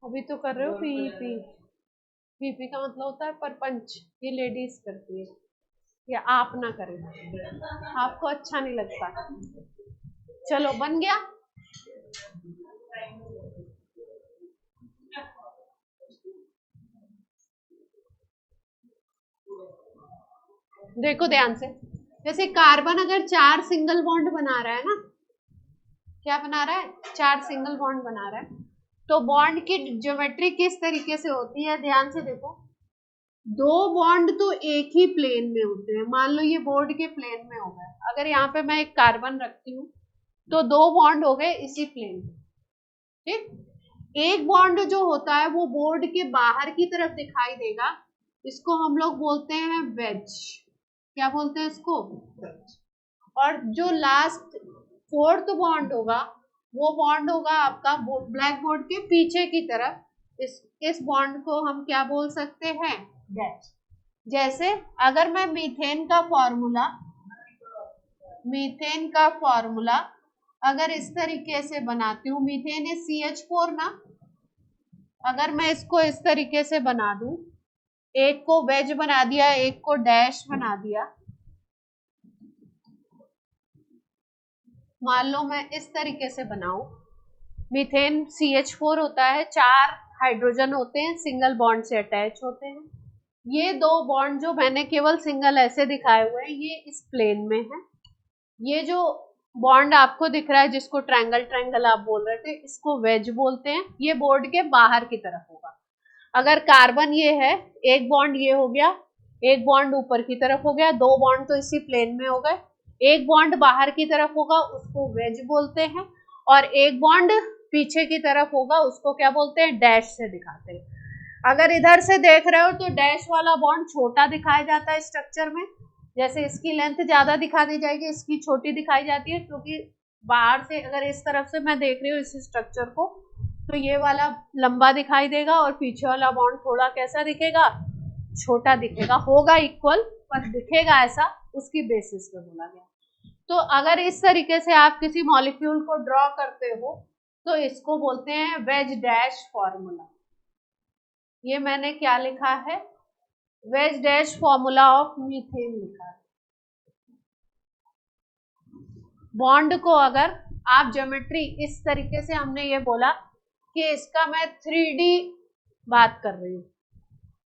अभी तो कर रहे हो पीपी। पीपी का मतलब होता है परपंच, ये लेडीज करती है, या आप ना करें, आपको अच्छा नहीं लगता। चलो बन गया। देखो ध्यान से, जैसे कार्बन अगर 4 सिंगल बॉन्ड बना रहा है ना, क्या बना रहा है? 4 सिंगल बॉन्ड बना रहा है, तो बॉन्ड की ज्योमेट्री किस तरीके से होती है? ध्यान से देखो, 2 बॉन्ड तो एक ही प्लेन में होते हैं। मान लो ये बोर्ड के प्लेन में हो गए, अगर यहाँ पे मैं एक कार्बन रखती हूँ तो 2 बॉन्ड हो गए इसी प्लेन में, ठीक। एक बॉन्ड जो होता है वो बोर्ड के बाहर की तरफ दिखाई देगा, इसको हम लोग बोलते हैं वेज। क्या बोलते हैं इसको? और जो लास्ट 4th बॉन्ड होगा वो बॉन्ड होगा आपका ब्लैक बोर्ड के पीछे की तरफ, इस बॉन्ड को हम क्या बोल सकते हैं? डैश। जैसे अगर मैं मीथेन का फॉर्मूला अगर इस तरीके से बनाती हूँ, मीथेन इज CH4 ना, अगर मैं इसको इस तरीके से बना दूं, एक को वेज बना दिया, एक को डैश बना दिया, मान लो मैं इस तरीके से बनाऊं, मीथेन CH4 होता है, 4 हाइड्रोजन होते हैं, सिंगल बॉन्ड से अटैच होते हैं। ये 2 बॉन्ड जो मैंने केवल सिंगल ऐसे दिखाए हुए हैं ये इस प्लेन में है। ये जो बॉन्ड आपको दिख रहा है जिसको ट्रायंगल आप बोल रहे थे, इसको वेज बोलते हैं, ये बोर्ड के बाहर की तरफ होगा। अगर कार्बन ये है, एक बॉन्ड ये हो गया, एक बॉन्ड ऊपर की तरफ हो गया, दो बॉन्ड तो इसी प्लेन में हो गए, एक बॉन्ड बाहर की तरफ होगा उसको वेज बोलते हैं, और एक बॉन्ड पीछे की तरफ होगा उसको क्या बोलते हैं, डैश से दिखाते हैं। अगर इधर से देख रहे हो तो डैश वाला बॉन्ड छोटा दिखाया जाता है स्ट्रक्चर में, जैसे इसकी लेंथ ज्यादा दिखा दी जाएगी, इसकी छोटी दिखाई जाती है, क्योंकि बाहर से अगर इस तरफ से मैं देख रही हूँ इस स्ट्रक्चर को, तो ये वाला लंबा दिखाई देगा और पीछे वाला बॉन्ड थोड़ा कैसा दिखेगा, छोटा दिखेगा, होगा इक्वल पर दिखेगा ऐसा, उसकी बेसिस पे बोला गया। तो अगर इस तरीके से आप किसी मॉलिक्यूल को ड्रॉ करते हो तो इसको बोलते हैं वेज डैश फॉर्मूला। ये मैंने क्या लिखा है, veg dash formula of methane लिखा है। बॉन्ड को अगर आप ज्योमेट्री इस तरीके से, हमने ये बोला कि इसका मैं 3D बात कर रही हूँ,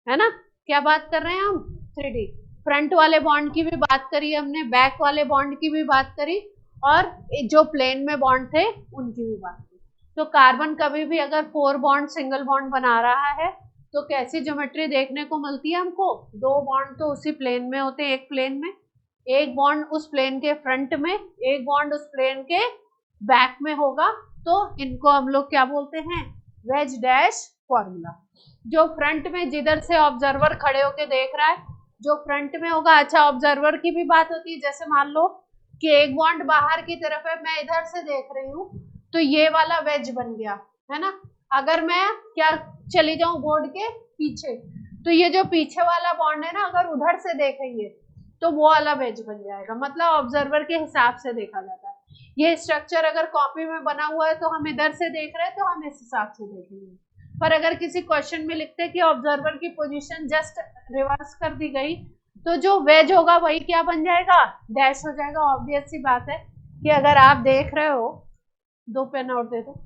है ना, क्या बात कर रहे हैं हम, 3D। फ्रंट वाले बॉन्ड की भी बात करी हमने, बैक वाले बॉन्ड की भी बात करी, और जो प्लेन में बॉन्ड थे उनकी भी बात करी। तो कार्बन कभी भी अगर 4 बॉन्ड सिंगल बॉन्ड बना रहा है तो कैसी ज्योमेट्री देखने को मिलती है हमको, 2 बॉन्ड तो उसी प्लेन में होते हैं, एक प्लेन में, एक बॉन्ड उस प्लेन के फ्रंट में, एक बॉन्ड उस प्लेन के बैक में होगा, तो इनको हम लोग क्या बोलते हैं, वेज डैश फॉर्मूला। जो फ्रंट में जिधर से ऑब्जर्वर खड़े होके देख रहा है, जो फ्रंट में होगा, अच्छा ऑब्जर्वर की भी बात होती है, जैसे मान लो कि एक बॉन्ड बाहर की तरफ है, मैं इधर से देख रही हूँ, तो ये वाला वेज बन गया, है ना। अगर मैं क्या चली जाऊं बोर्ड के पीछे, तो ये जो पीछे वाला बॉन्ड है ना, अगर उधर से देखेंगे तो वो वाला वेज बन जाएगा, मतलब ऑब्जर्वर के हिसाब से देखा जाता है। ये स्ट्रक्चर अगर कॉपी में बना हुआ है तो हम इधर से देख रहे हैं तो हम इस हिसाब से देखेंगे, पर अगर किसी क्वेश्चन में लिखते हैं कि ऑब्जर्वर की पोजीशन जस्ट रिवर्स कर दी गई, तो जो वेज होगा वही क्या बन जाएगा, डैश हो जाएगा। ऑब्वियस सी बात है कि अगर आप देख रहे हो, 2 पेन और दे दो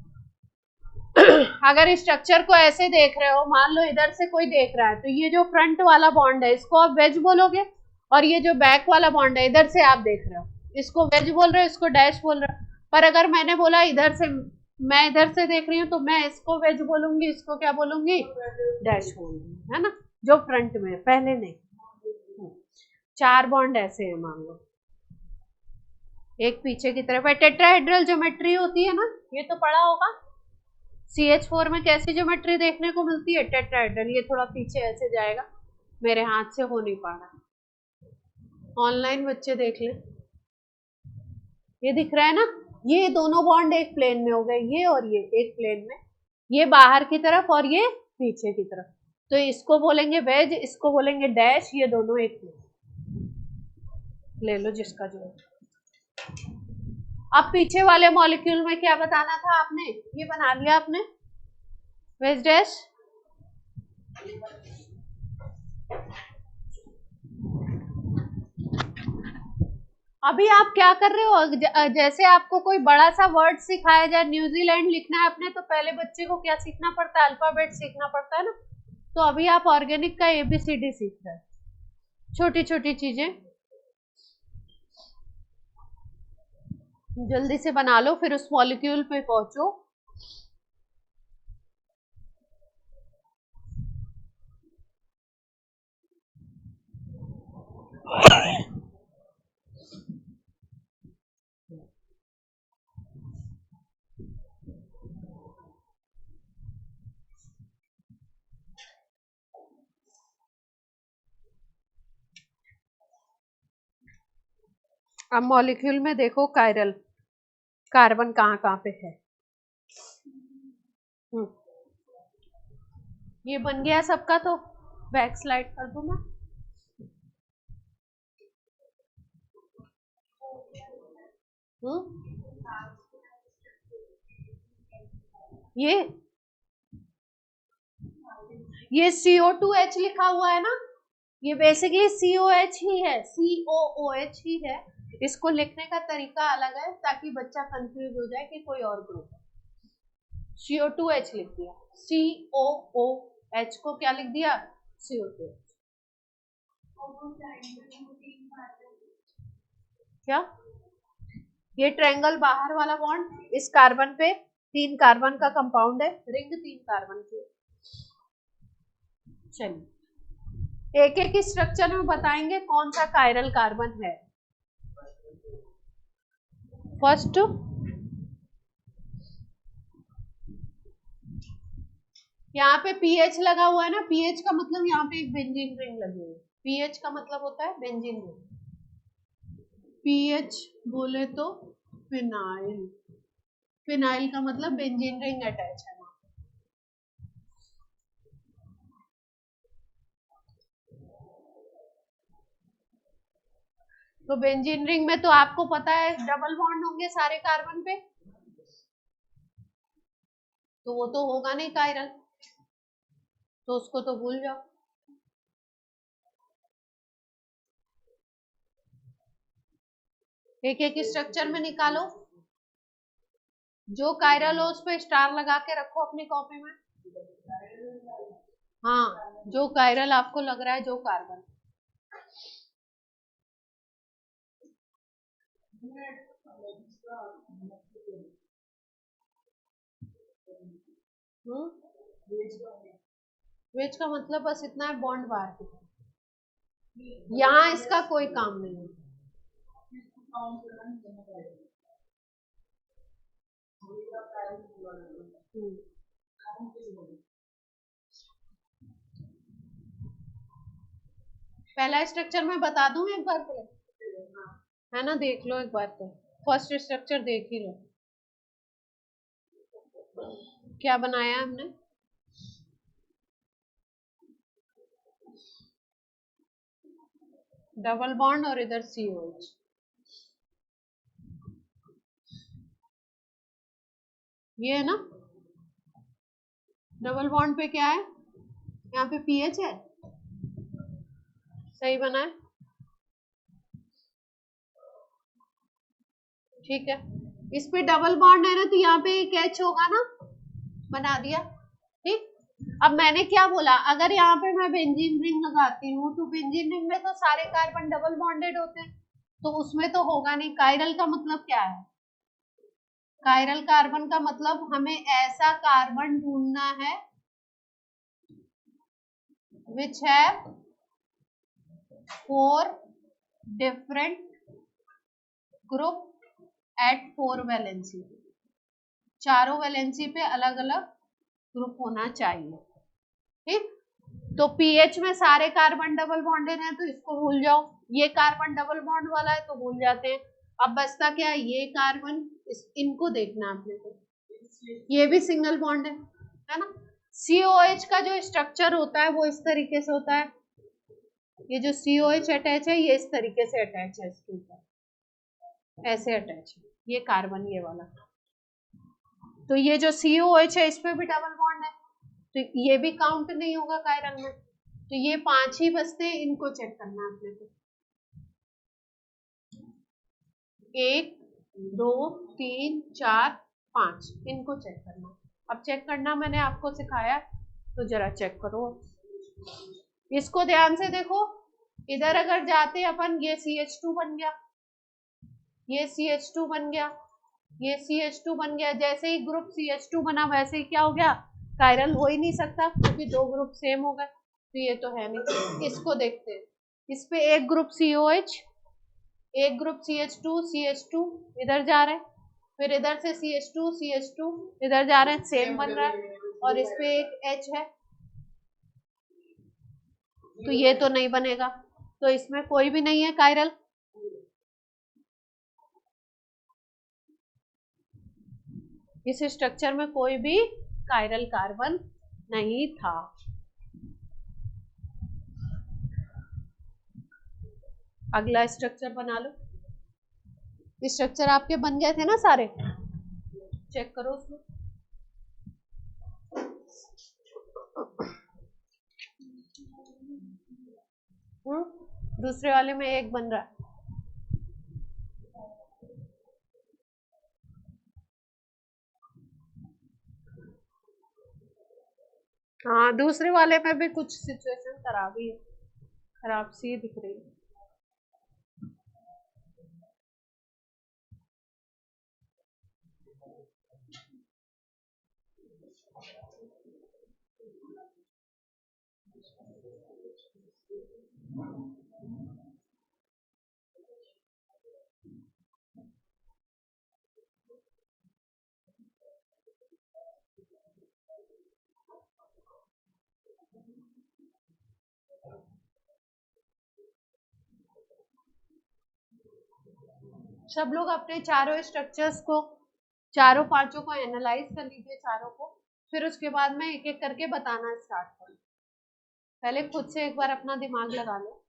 अगर स्ट्रक्चर को ऐसे देख रहे हो, मान लो इधर से कोई देख रहा है, तो ये जो फ्रंट वाला बॉन्ड है इसको आप वेज बोलोगे, और ये जो बैक वाला बॉन्ड है इधर से आप देख रहे हो, इसको वेज बोल रहे हो, इसको डैश बोल रहे हो। पर अगर मैंने बोला इधर से, मैं इधर से देख रही हूँ, तो मैं इसको वेज बोलूंगी, इसको क्या बोलूंगी, डैश बोलूंगी, है ना, जो फ्रंट में है, पहले नहीं। 4 बॉन्ड ऐसे है, मान लो एक पीछे की तरफ है, टेट्राहेड्रल ज्योमेट्री होती है ना, ये तो पढ़ा होगा। CH4 में कैसी ज्योमेट्री देखने को मिलती है, टेट्राहेड्रल। ये थोड़ा पीछे ऐसे जाएगा, मेरे हाथ से हो नहीं पा रहा, ऑनलाइन बच्चे देख ले, ये दिख रहा है ना, ये दोनों बॉन्ड एक प्लेन में हो गए, ये और ये एक प्लेन में, ये बाहर की तरफ और ये पीछे की तरफ, तो इसको बोलेंगे वेज, इसको बोलेंगे डैश, ये दोनों एक प्लेन। ले लो जिसका जो। अब पीछे वाले मॉलिक्यूल में क्या बताना था आपने, ये बना लिया आपने, वेज डैश। अभी आप क्या कर रहे हो, जैसे आपको कोई बड़ा सा वर्ड सिखाया जाए, न्यूजीलैंड लिखना है अपने, तो पहले बच्चे को क्या सीखना पड़ता है, अल्फाबेट सीखना पड़ता है ना। तो अभी आप ऑर्गेनिक का ABCD सीख रहे हैं, छोटी छोटी चीजें, जल्दी से बना लो, फिर उस मॉलिक्यूल पे पहुंचो। अब मॉलिक्यूल में देखो कायरल, कार्बन कहाँ कहाँ पे है। ये बन गया सबका, तो बैक स्लाइड कर दूं मैं। ये CO2H लिखा हुआ है ना, ये बेसिकली COH ही है, COOH ही है। इसको लिखने का तरीका अलग है ताकि बच्चा कंफ्यूज हो जाए कि कोई और ग्रुप है। CO2H लिख दिया, COOH को क्या लिख दिया, CO2H। क्या ये ट्रायंगल बाहर वाला बॉन्ड, इस कार्बन पे 3 कार्बन का कंपाउंड है, रिंग 3 कार्बन की। चलिए एक एक स्ट्रक्चर में बताएंगे कौन सा कायरल कार्बन है। फर्स्ट, यहाँ पे पीएच लगा हुआ है ना, पीएच का मतलब यहाँ पे एक बेंजीन रिंग लगी हुई है। पीएच का मतलब होता है बेंजीन रिंग। पीएच बोले तो फिनाइल, फिनाइल का मतलब बेंजीन रिंग अटैच है। तो बेंजीन रिंग में तो आपको पता है डबल बॉन्ड होंगे सारे कार्बन पे, तो वो तो होगा नहीं कायरल, तो उसको तो भूल जाओ। एक एक स्ट्रक्चर में निकालो, जो कायरल हो उस पे स्टार लगा के रखो अपनी कॉपी में। हाँ, जो कायरल आपको लग रहा है, जो कार्बन। वेज का मतलब बस इतना है, बॉन्ड बाहर की। यहाँ इसका कोई काम नहीं है। पहला स्ट्रक्चर मैं बता दूं एक बार पहले, है ना, देख लो एक बार तो। फर्स्ट स्ट्रक्चर देख ही लो, क्या बनाया हमने। डबल बॉन्ड और इधर COH। ये है ना, डबल बॉन्ड पे क्या है, यहाँ पे पीएच है, सही बना है, ठीक है। इस पे डबल बॉन्ड है ना, तो यहाँ पे एक H होगा ना, बना दिया, ठीक। अब मैंने क्या बोला, अगर यहाँ पे मैं बेंजीन रिंग लगाती हूँ तो बेंजीन रिंग में तो सारे कार्बन डबल बॉन्डेड होते हैं, तो उसमें तो होगा नहीं। कायरल का मतलब क्या है, कायरल कार्बन का मतलब हमें ऐसा कार्बन ढूंढना है which have 4 different group at 4 valency, चारों वैलेंसी पे अलग अलग ग्रुप होना चाहिए, ठीक। तो पीएच में सारे कार्बन डबल बॉन्डेड हैं, तो इसको भूल जाओ। ये कार्बन डबल बॉन्ड वाला है तो भूल जाते हैं। अब बचता क्या है, ये कार्बन, इनको देखना आपने को, ये भी सिंगल बॉन्ड है ना। COH का जो स्ट्रक्चर होता है वो इस तरीके से होता है, ये जो COH अटैच है ये इस तरीके से अटैच है, इसके ऊपर ऐसे अटैच है, ये कार्बन ये वाला। तो ये जो COH है इस पे भी डबल बॉन्ड है, तो ये भी काउंट नहीं होगा कायरल में। तो ये 5 ही बचते हैं, इनको चेक करना है अपने को। 1 2 3 4 5, इनको चेक करना। अब चेक करना मैंने आपको सिखाया, तो जरा चेक करो, इसको ध्यान से देखो। इधर अगर जाते अपन, ये CH2 बन गया, ये CH2 बन गया, ये CH2 बन गया। जैसे ही ग्रुप CH2 बना वैसे ही क्या हो गया, कायरल हो ही नहीं सकता, क्योंकि दो ग्रुप सेम हो गए, तो ये तो है नहीं। इसको देखते हैं, इस पे एक ग्रुप COH, एक ग्रुप CH2 इधर जा रहे हैं, फिर इधर से CH2 इधर जा रहे हैं, सेम बन रहा है, और इस पे एक H है, तो ये तो नहीं बनेगा, तो इसमें कोई भी नहीं है कायरल। इस स्ट्रक्चर में कोई भी कायरल कार्बन नहीं था। अगला स्ट्रक्चर बना लो। स्ट्रक्चर आपके बन गए थे ना सारे, चेक करो उसमें। दूसरे वाले में एक बन रहा है, हाँ दूसरे वाले में भी कुछ सिचुएशन खराब ही है, खराब सी दिख रही है। सब लोग अपने चारों स्ट्रक्चर्स को, चारों पांचों को एनालाइज कर लीजिए, चारों को, फिर उसके बाद में एक एक करके बताना स्टार्ट करूँ। पहले खुद से एक बार अपना दिमाग लगा लो।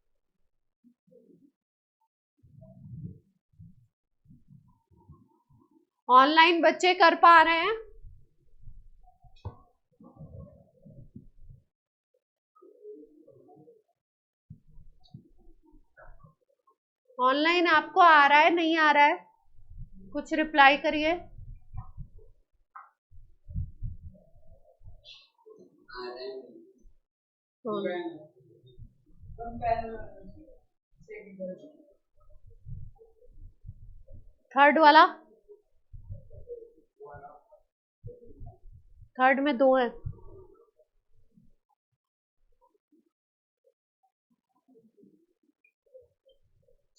ऑनलाइन बच्चे कर पा रहे हैं? ऑनलाइन आपको आ रहा है, नहीं आ रहा है? कुछ रिप्लाई करिए। थर्ड वाला, थर्ड में 2 है।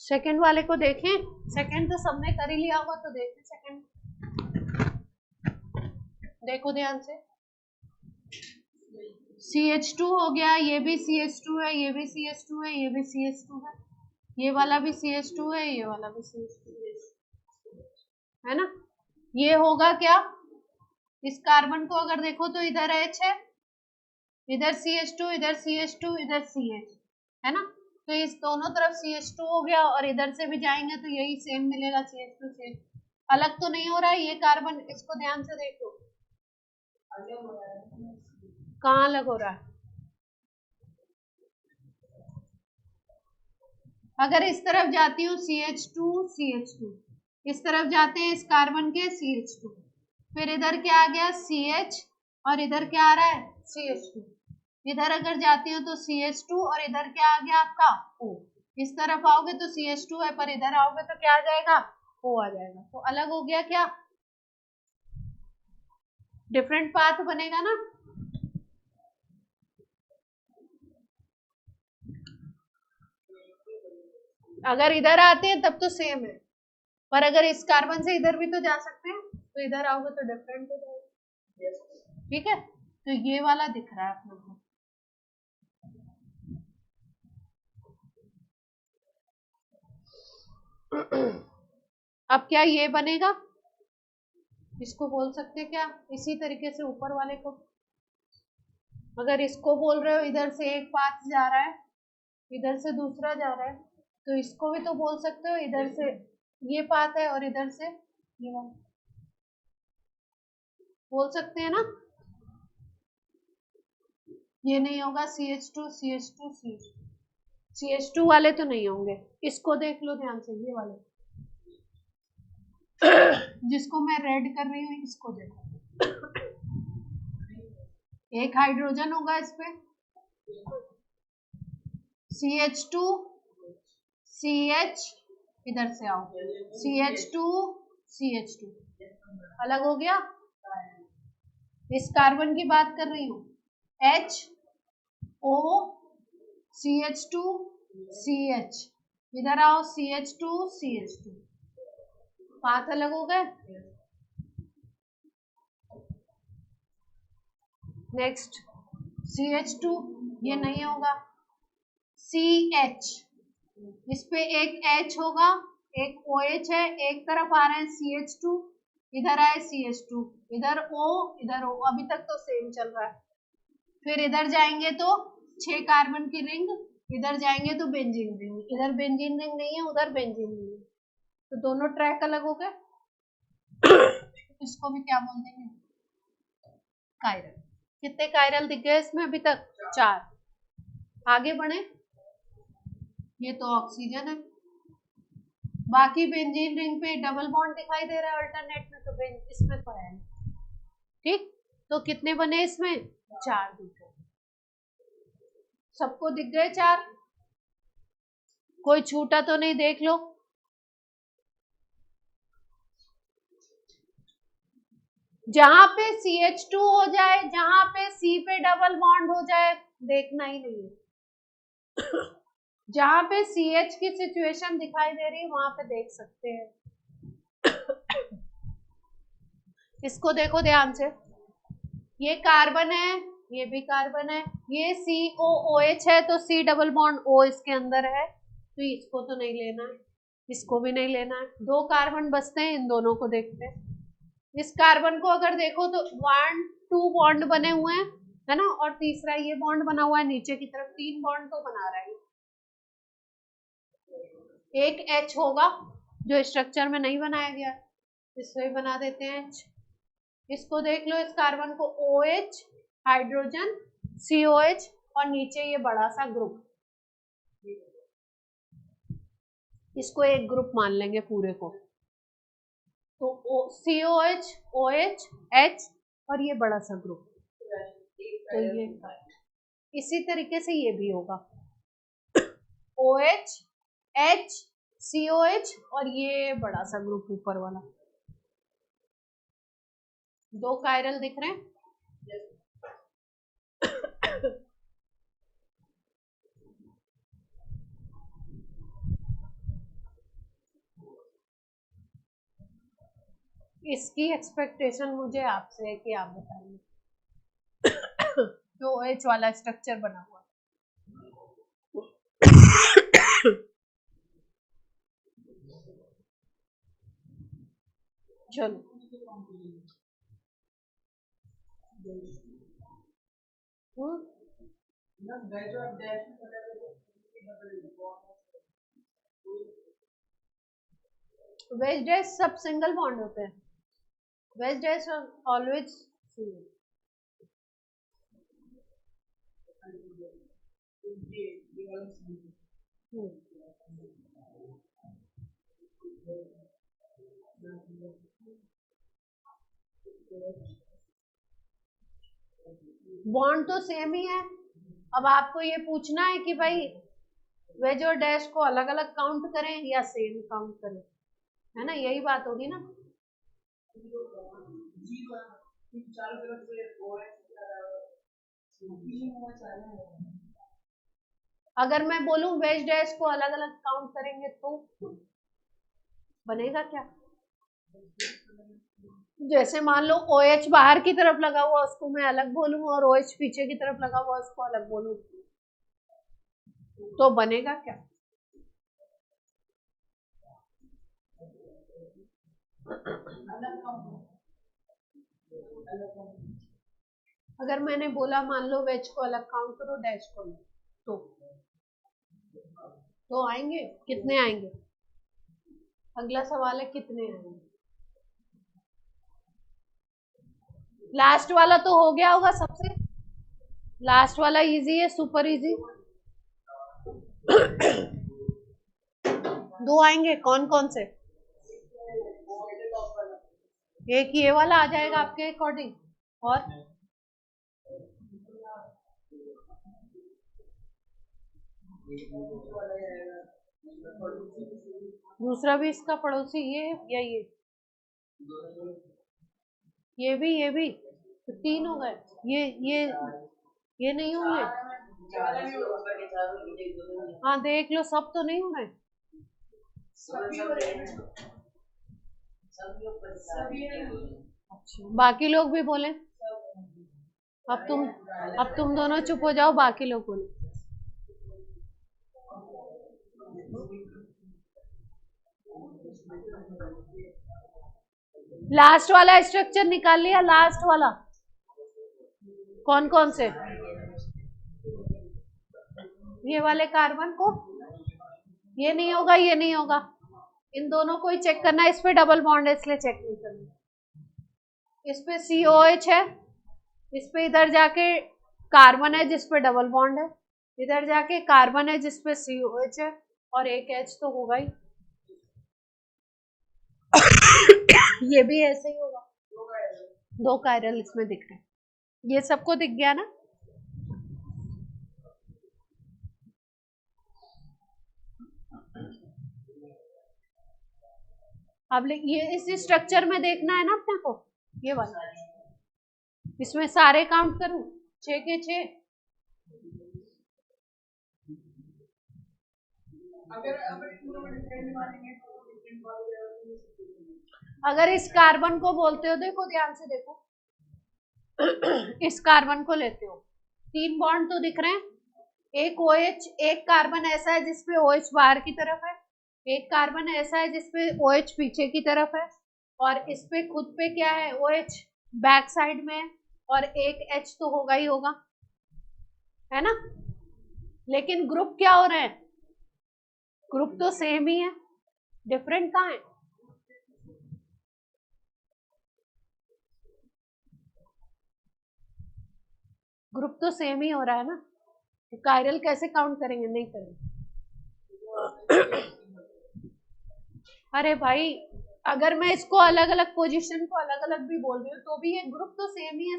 सेकंड वाले को देखें, सेकंड तो सबने कर ही लिया होगा, तो देखें सेकंड, देखो ध्यान से। CH2 हो गया, ये भी CH2 है, ये भी CH2 है, ये भी CH2 है, ये वाला भी CH2 है, ये वाला भी CH2 है ना। ये होगा क्या, इस कार्बन को अगर देखो तो इधर H है, इधर CH2, इधर CH2, इधर CH है ना, तो इस दोनों तरफ CH2 हो गया, और इधर से भी जाएंगे तो यही सेम मिलेगा, CH2 से अलग तो नहीं हो रहा है ये कार्बन, इसको ध्यान से देखो, कहाँ अलग हो रहा है। अगर इस तरफ जाती हूँ CH2 CH2, इस तरफ जाते हैं इस कार्बन के CH2, फिर इधर क्या आ गया CH, और इधर क्या आ रहा है CH2, इधर अगर जाती हूँ तो CH2, और इधर क्या आ गया आपका O, इस तरफ आओगे तो CH2 है, पर इधर आओगे तो क्या आ जाएगा O आ जाएगा, तो अलग हो गया, क्या डिफरेंट पाथ बनेगा ना। अगर इधर आते हैं तब तो सेम है, पर अगर इस कार्बन से इधर भी तो जा सकते हैं, तो इधर आओगे तो डिफरेंट हो जाएगा, ठीक है। तो ये वाला दिख रहा है अपने को। अब क्या ये बनेगा, इसको बोल सकते क्या, इसी तरीके से ऊपर वाले को, अगर इसको बोल रहे हो इधर से एक पाथ जा रहा है, इधर से दूसरा जा रहा है, तो इसको भी तो बोल सकते हो इधर से ये पाथ है और इधर से ये वाला, बोल सकते हैं ना। ये नहीं होगा CH2 CH2 CH2, CH2 वाले तो नहीं होंगे, इसको देख लो ध्यान से, ये वाले जिसको मैं रेड कर रही हूँ, इसको देखो, एक हाइड्रोजन होगा इस पे, CH2 CH, इधर से आओ CH2 CH2, अलग हो गया। इस कार्बन की बात कर रही हूँ, H O CH2 CH, इधर आओ CH2 CH2, पाथ अलग हो गए। नेक्स्ट CH2, ये नहीं होगा, CH, इस पे एक H होगा, एक OH है, एक तरफ आ रहे हैं CH2, इधर आए CH2, इधर O, इधर O, अभी तक तो सेम चल रहा है। फिर इधर जाएंगे तो 6 कार्बन की रिंग, इधर जाएंगे तो बेंजीन रिंग, इधर बेंजीन रिंग नहीं है, उधर बेंजीन रिंग है, तो दोनों ट्रैक अलग हो गए। इसको भी क्या बोल देंगे, कायरल। कितने कायरल दिख गए इसमें अभी तक, 4। आगे बढ़े, ये तो ऑक्सीजन है, बाकी बेंजीन रिंग पे डबल बॉन्ड दिखाई दे रहा है अल्टरनेट में, तो इसमें तो है, ठीक। तो कितने बने इसमें, 4 दिख गए, सबको दिख गए 4, कोई छूटा तो नहीं, देख लो। जहां पे CH2 हो जाए, जहां पे C पे डबल बॉन्ड हो जाए, देखना ही नहीं है। जहां पे CH की सिचुएशन दिखाई दे रही है वहां पे देख सकते हैं। इसको देखो ध्यान से, ये कार्बन है, ये भी कार्बन है, ये COOH है, तो C डबल बॉन्ड O इसके अंदर है, तो इसको तो नहीं लेना है, इसको भी नहीं लेना है। 2 कार्बन बचते हैं, इन दोनों को देखते हैं। इस कार्बन को अगर देखो तो 1 2 बॉन्ड बने हुए हैं, है ना, और तीसरा ये बॉन्ड बना हुआ है नीचे की तरफ, 3 बॉन्ड तो बना रहा है। एक H होगा जो स्ट्रक्चर में नहीं बनाया गया, इससे बना देते हैं H। इसको देख लो, इस कार्बन को OH, हाइड्रोजन, COH और नीचे ये बड़ा सा ग्रुप, इसको एक ग्रुप मान लेंगे पूरे को। तो COH, OH, H और ये बड़ा सा ग्रुप, तो ये इसी तरीके से ये भी होगा OH, H, COH और ये बड़ा सा ग्रुप ऊपर वाला। 2 कायरल दिख रहे हैं। इसकी एक्सपेक्टेशन मुझे आपसे है कि आप बताइए जो OH वाला स्ट्रक्चर बना हुआ। चलो वेज डैश सब सिंगल बॉन्ड होते हैं। Veg dash always single. Bond तो सेम ही है। अब आपको ये पूछना है कि भाई वेज और डैश को अलग अलग काउंट करें या सेम काउंट करें, है ना, यही बात होगी ना। अगर मैं बोलूं वेज डैश को अलग अलग काउंट करेंगे तो बनेगा क्या? जैसे मान लो OH बाहर की तरफ लगा हुआ उसको मैं अलग बोलूं और OH पीछे की तरफ लगा हुआ उसको अलग बोलूं, तो बनेगा क्या? अगर मैंने बोला मान लो वेज को अलग काउंट करो, डैश को तो आएंगे कितने आएंगे? अगला सवाल है कितने आएंगे? लास्ट वाला तो हो गया होगा सबसे, लास्ट वाला इजी है, सुपर इजी। 2 आएंगे, कौन कौन से? एक ये वाला आ जाएगा आपके अकॉर्डिंग, और दूसरा भी इसका पड़ोसी ये या ये भी तो 3 हो गए। ये नहीं होंगे। हाँ देख लो, सब तो नहीं हो रहे। अच्छा, बाकी लोग भी बोले। अब तुम दोनों चुप हो जाओ, बाकी लोग बोले। लास्ट वाला स्ट्रक्चर निकाल लिया, लास्ट वाला कौन कौन से? ये वाले कार्बन को, ये नहीं होगा, ये नहीं होगा, इन दोनों को ही चेक करना है। इस पे डबल बॉन्ड है इसलिए चेक नहीं करना। इस पे COH है, इस पे इधर जाके कार्बन है जिस पे डबल बॉन्ड है, इधर जाके कार्बन है जिस पे COH है और एक H तो होगा ही। ये भी ऐसे ही होगा, 2 कायरल इसमें दिख रहे हैं। ये सबको दिख गया ना? अब ये इस स्ट्रक्चर में देखना है ना अपने को, ये वाला, इसमें सारे काउंट करूं 6 के 6। अगर इस कार्बन को बोलते हो, देखो ध्यान से देखो, इस कार्बन को लेते हो, 3 बॉन्ड तो दिख रहे हैं, एक OH, एक कार्बन ऐसा है जिसपे OH बाहर की तरफ है, एक कार्बन ऐसा है जिसपे OH पीछे की तरफ है और इस पे खुद पे क्या है, OH बैक साइड में है, और एक H तो होगा ही होगा, है ना। लेकिन ग्रुप क्या हो रहे हैं, ग्रुप तो सेम ही है, डिफरेंट कहाँ है। ग्रुप तो सेम ही हो रहा है ना, तो कायरल कैसे काउंट करेंगे, नहीं करेंगे। अरे भाई, अगर मैं इसको अलग अलग पोजीशन को अलग अलग भी बोल रही हूँ तो भी ये ग्रुप तो सेम ही है,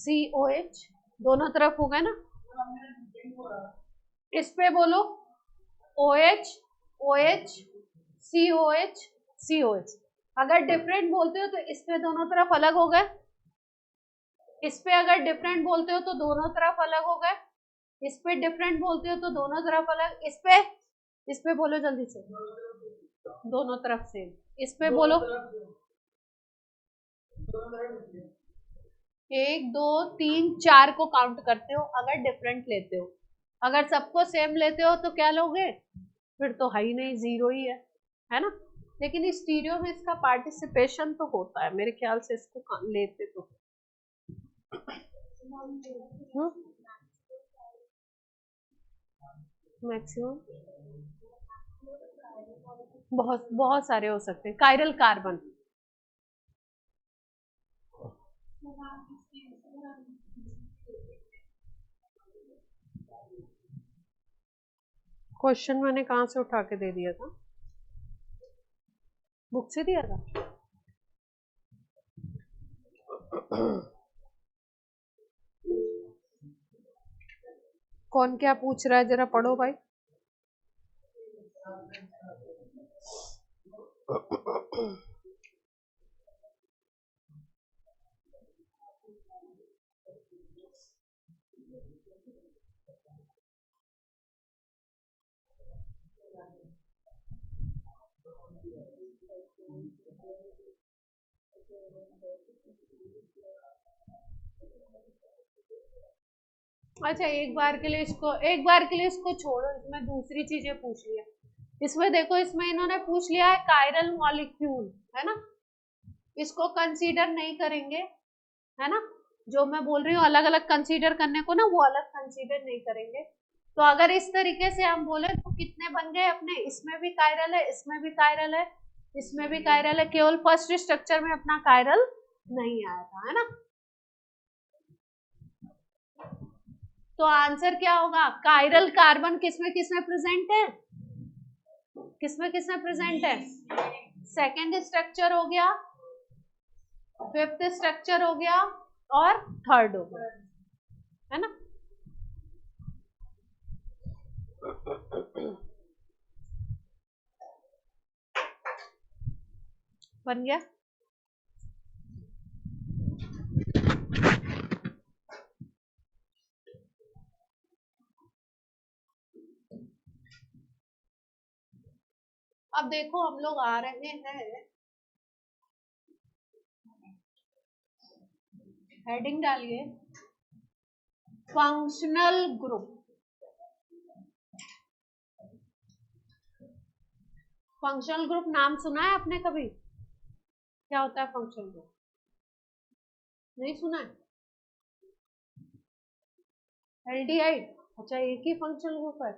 COH दोनों तरफ होगा ना। इस पे बोलो OH OH COH COH, अगर डिफरेंट बोलते हो तो इस पे दोनों तरफ अलग हो गए, इस पे अगर डिफरेंट बोलते हो तो दोनों तरफ अलग हो गए, इस पे डिफरेंट बोलते हो तो दोनों तरफ अलग, इस पे बोलो जल्दी से, दोनों तरफ सेम, इस पे बोलो 1 2 3 4 को काउंट करते हो अगर डिफरेंट लेते हो, अगर सबको सेम लेते हो तो क्या लोगे, फिर तो है ही नहीं, 0 ही है ना। लेकिन इस स्टीरियो में इसका पार्टिसिपेशन तो होता है, मेरे ख्याल से इसको लेते तो मैक्सिमम बहुत बहुत सारे हो सकते हैं। कायरल कार्बन, क्वेश्चन मैंने कहाँ से उठा के दे दिया था, बुक से दिया था। कौन क्या पूछ रहा है, जरा पढ़ो भाई। अच्छा, एक बार के लिए इसको छोड़ो, इसमें दूसरी चीजें पूछ लिया। इसमें देखो, इसमें इन्होंने पूछ लिया है कायरल मॉलिक्यूल, है ना, इसको कंसीडर नहीं करेंगे, है ना। जो मैं बोल रही हूँ अलग अलग कंसीडर करने को ना, वो अलग कंसीडर नहीं करेंगे। तो अगर इस तरीके से हम बोले तो कितने बन गए अपने, इसमें भी कायरल है, इसमें भी कायरल है, इसमें भी कायरल है, केवल फर्स्ट स्ट्रक्चर में अपना कायरल नहीं आया था, है ना। तो आंसर क्या होगा, कायरल कार्बन किसमें किसमें प्रेजेंट है, किसमें किसमें प्रेजेंट है, सेकेंड स्ट्रक्चर हो गया, फिफ्थ स्ट्रक्चर हो गया, और थर्ड हो गया, है ना। बन गया। अब देखो हम लोग आ रहे हैं, हेडिंग डालिए फंक्शनल ग्रुप। फंक्शनल ग्रुप नाम सुना है आपने कभी, क्या होता है फंक्शनल ग्रुप, नहीं सुना है। एल्डिहाइड, अच्छा एक ही फंक्शनल ग्रुप है,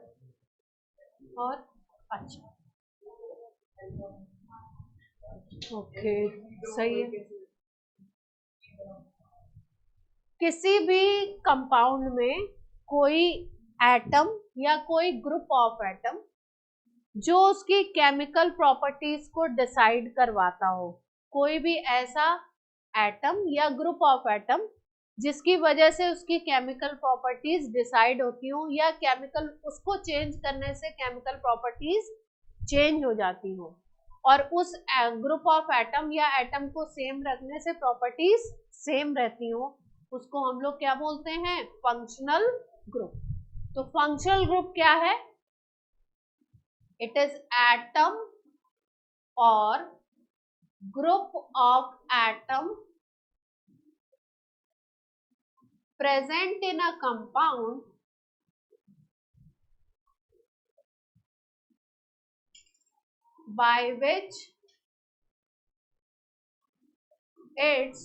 और अच्छा ओके, सही है। किसी भी कंपाउंड में कोई एटम या कोई ग्रुप ऑफ एटम जो उसकी केमिकल प्रॉपर्टीज को डिसाइड करवाता हो, कोई भी ऐसा एटम या ग्रुप ऑफ एटम जिसकी वजह से उसकी केमिकल प्रॉपर्टीज डिसाइड होती हो, या केमिकल उसको चेंज करने से केमिकल प्रॉपर्टीज चेंज हो जाती हो, और उस ग्रुप ऑफ एटम या एटम को सेम रखने से प्रॉपर्टीज सेम रहती हो, उसको हम लोग क्या बोलते हैं, फंक्शनल ग्रुप। तो फंक्शनल ग्रुप क्या है, इट इज एटम और group of atom present in a compound by which its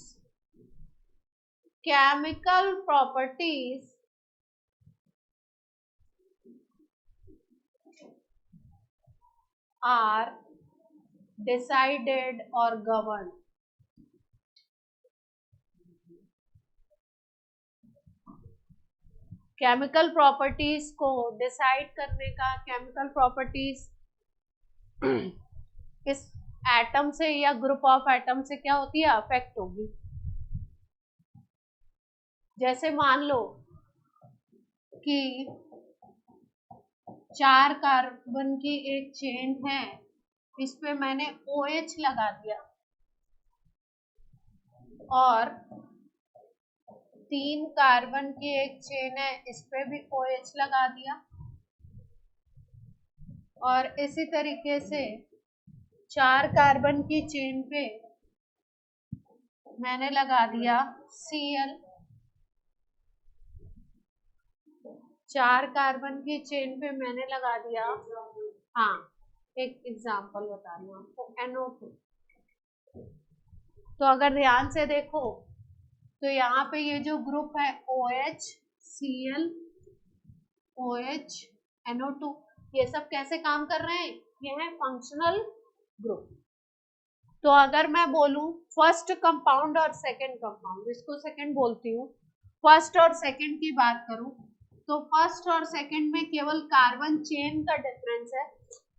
chemical properties are decided or governed. Chemical properties को डिसाइड करने का, केमिकल प्रॉपर्टीज इस एटम से या ग्रुप ऑफ एटम से क्या होती है, अफेक्ट होगी। जैसे मान लो कि 4 कार्बन की एक चेन है, इस पे मैंने OH लगा दिया, और 3 कार्बन की एक चेन है, इस पे भी OH लगा दिया, और इसी तरीके से 4 कार्बन की चेन पे मैंने लगा दिया Cl। 4 कार्बन की चेन पे मैंने लगा दिया, हाँ एक एग्जांपल बता रही हूँ आपको, NO2। तो अगर ध्यान से देखो तो यहाँ पे ये जो ग्रुप है OH, Cl, OH, NO2, ये सब कैसे काम कर रहे हैं, ये है फंक्शनल ग्रुप। तो अगर मैं बोलूं फर्स्ट कंपाउंड और सेकंड कंपाउंड, इसको सेकंड बोलती हूँ, फर्स्ट और सेकंड की बात करूं तो फर्स्ट और सेकंड में केवल कार्बन चेन का डिफरेंस है,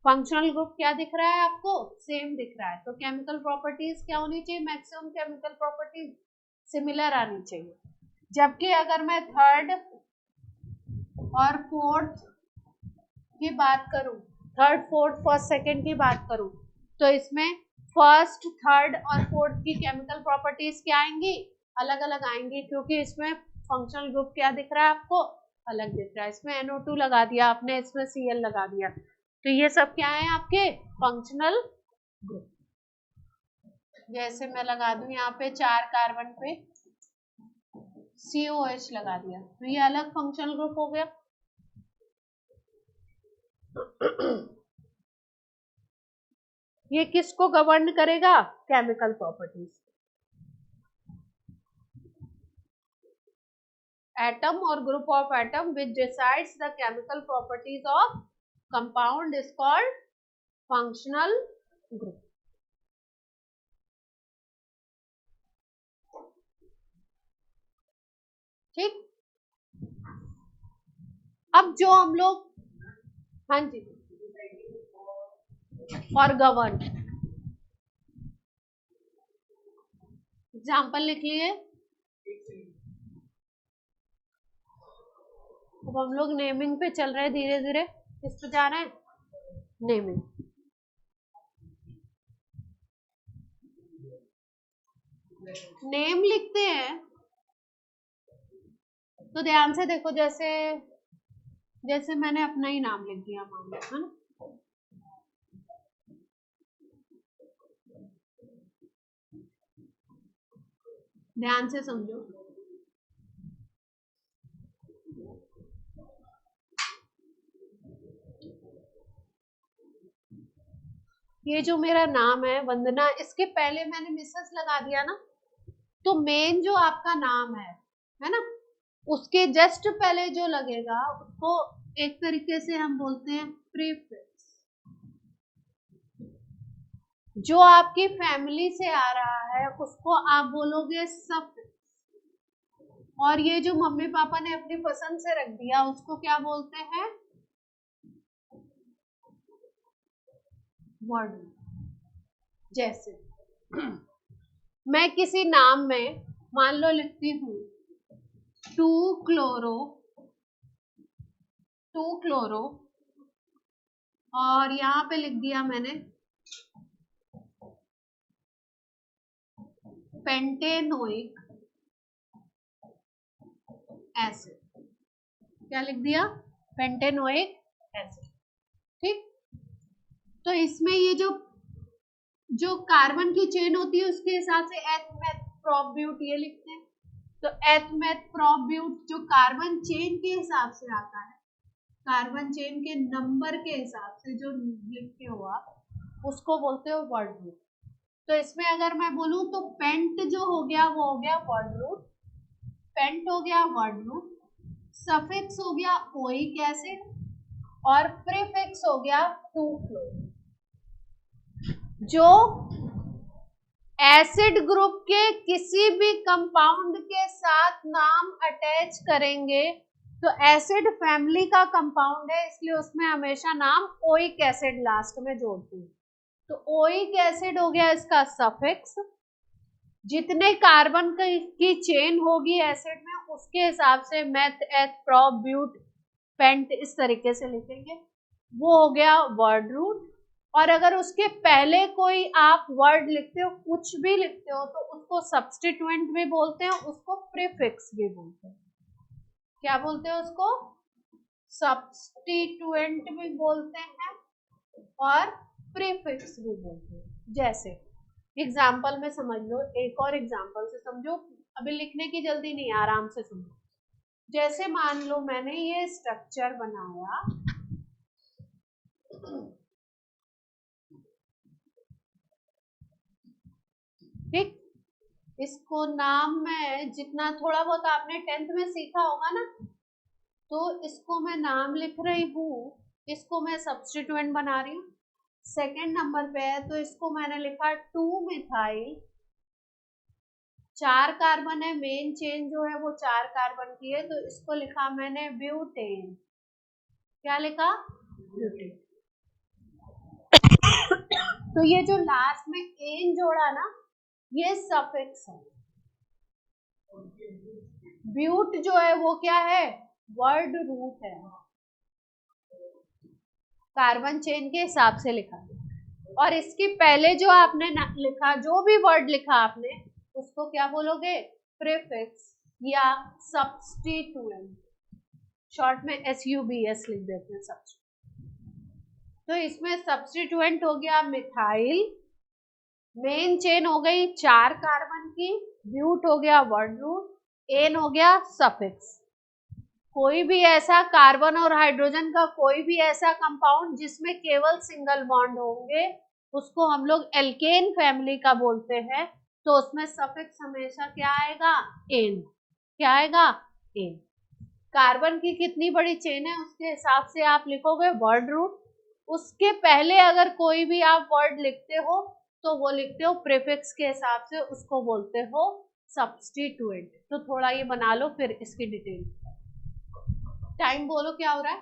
फंक्शनल ग्रुप क्या दिख रहा है आपको, सेम दिख रहा है। तो केमिकल प्रॉपर्टीज क्या होनी चाहिए, मैक्सिमम केमिकल प्रॉपर्टीज सिमिलर आनी चाहिए। जबकि अगर मैं थर्ड और फोर्थ की बात करूं, थर्ड फोर्थ फर्स्ट सेकंड की बात करूं, तो इसमें फर्स्ट थर्ड और फोर्थ की केमिकल प्रॉपर्टीज क्या आएंगी, अलग अलग आएंगी, क्योंकि इसमें फंक्शनल ग्रुप क्या दिख रहा है आपको, अलग दिख रहा है। इसमें NO2 लगा दिया आपने, इसमें Cl लगा दिया, तो ये सब क्या है आपके फंक्शनल ग्रुप। जैसे मैं लगा दूं यहाँ पे 4 कार्बन पे COH लगा दिया, तो ये अलग फंक्शनल ग्रुप हो गया। ये किसको गवर्न करेगा, केमिकल प्रॉपर्टीज। एटम और group of atom which decides the chemical properties of compound is called functional group। ठीक, अब जो हम लोग, हाँ जी, और गवर्न, एग्जाम्पल लिख लिए। अब हम लोग नेमिंग पे चल रहे हैं, धीरे धीरे किस पे जा रहे हैं, नेमिंग। नेम लिखते हैं तो ध्यान से देखो, जैसे जैसे मैंने अपना ही नाम लिख दिया मान लो, है ना, ध्यान से समझो। ये जो मेरा नाम है वंदना, इसके पहले मैंने मिसेस लगा दिया ना, तो मेन जो आपका नाम है ना, उसके जस्ट पहले जो लगेगा उसको एक तरीके से हम बोलते हैं प्रीफिक्स। जो आपकी फैमिली से आ रहा है उसको आप बोलोगे सफिक्स, और ये जो मम्मी पापा ने अपनी पसंद से रख दिया उसको क्या बोलते हैं, वर्ड। जैसे मैं किसी नाम में मान लो लिखती हूँ 2 क्लोरो, और यहाँ पे लिख दिया मैंने पेंटेनोइक एसिड, क्या लिख दिया, पेंटेनोइक एसिड। ठीक, तो इसमें ये जो कार्बन की चेन होती है उसके हिसाब से एथ मेथ प्रोप ब्यूट ये लिखते हैं। तो एथ मेथ प्रोप ब्यूट जो कार्बन चेन के हिसाब से आता है, कार्बन चेन के नंबर के हिसाब से जो लिखे हुआ उसको बोलते हो वर्ड रूट। तो इसमें अगर मैं बोलूं तो पेंट जो हो गया वो हो गया वर्ड रूट, पेंट हो गया वर्ड रूट, सफिक्स हो गया ओइक एसिड और प्रीफिक्स हो गया 2-फ्लोरो। जो एसिड ग्रुप के किसी भी कंपाउंड के साथ नाम अटैच करेंगे तो एसिड फैमिली का कंपाउंड है, इसलिए उसमें हमेशा नाम ओइक एसिड लास्ट में जोड़ते हैं। तो ओइक एसिड हो गया इसका सफिक्स, जितने कार्बन की चेन होगी एसिड में उसके हिसाब से मेथ, एथ, प्रोप, ब्यूट, पेंट इस तरीके से लिखेंगे, वो हो गया वर्ड रूट। और अगर उसके पहले कोई आप वर्ड लिखते हो, कुछ भी लिखते हो, तो उसको सब्स्टिट्यूएंट भी बोलते हैं, उसको प्रीफिक्स भी बोलते हैं। क्या बोलते हैं उसको? सब्स्टिट्यूएंट भी बोलते हैं और प्रीफिक्स भी बोलते हैं। जैसे एग्जाम्पल में समझ लो, एक और एग्जाम्पल से समझो, अभी लिखने की जल्दी नहीं, आराम से समझो। जैसे मान लो मैंने ये स्ट्रक्चर बनाया, ठीक, इसको नाम में जितना थोड़ा बहुत आपने 10th में सीखा होगा ना, तो इसको मैं नाम लिख रही हूँ, इसको मैं सब्स्टिट्यूएंट बना रही हूँ। सेकेंड नंबर पे है तो इसको मैंने लिखा 2-मिथाइल, 4 कार्बन है, मेन चेन जो है वो 4 कार्बन की है, तो इसको लिखा मैंने ब्यूटेन। क्या लिखा? ब्यूटेन। तो ये जो लास्ट में एन जोड़ा ना, ये सफिक्स है। ब्यूट जो है वो क्या है? वर्ड रूट है, कार्बन चेन के हिसाब से लिखा। और इसके पहले जो आपने लिखा, जो भी वर्ड लिखा आपने, उसको क्या बोलोगे? प्रीफिक्स या सब्स्टिट्यूएंट, शॉर्ट में SUBS लिख देते हैं सब्स्टिट्यूएंट। तो इसमें सब्स्टिट्यूएंट हो गया मिथाइल, मेन चेन हो गई 4 कार्बन की, ब्यूट हो गया वर्ड रूट, एन हो गया सफिक्स। कोई भी ऐसा कार्बन और हाइड्रोजन का कोई भी ऐसा कंपाउंड जिसमें केवल सिंगल बॉन्ड होंगे, उसको हम लोग एल्केन फैमिली का बोलते हैं, तो उसमें सफिक्स हमेशा क्या आएगा? एन। क्या आएगा? एन। कार्बन की कितनी बड़ी चेन है उसके हिसाब से आप लिखोगे वर्ड रूट। उसके पहले अगर कोई भी आप वर्ड लिखते हो तो वो लिखते हो प्रीफिक्स के हिसाब से, उसको बोलते हो सब्स्टिट्यूएंट। तो थोड़ा ये बना लो, फिर इसकी डिटेल। टाइम बोलो क्या हो रहा है,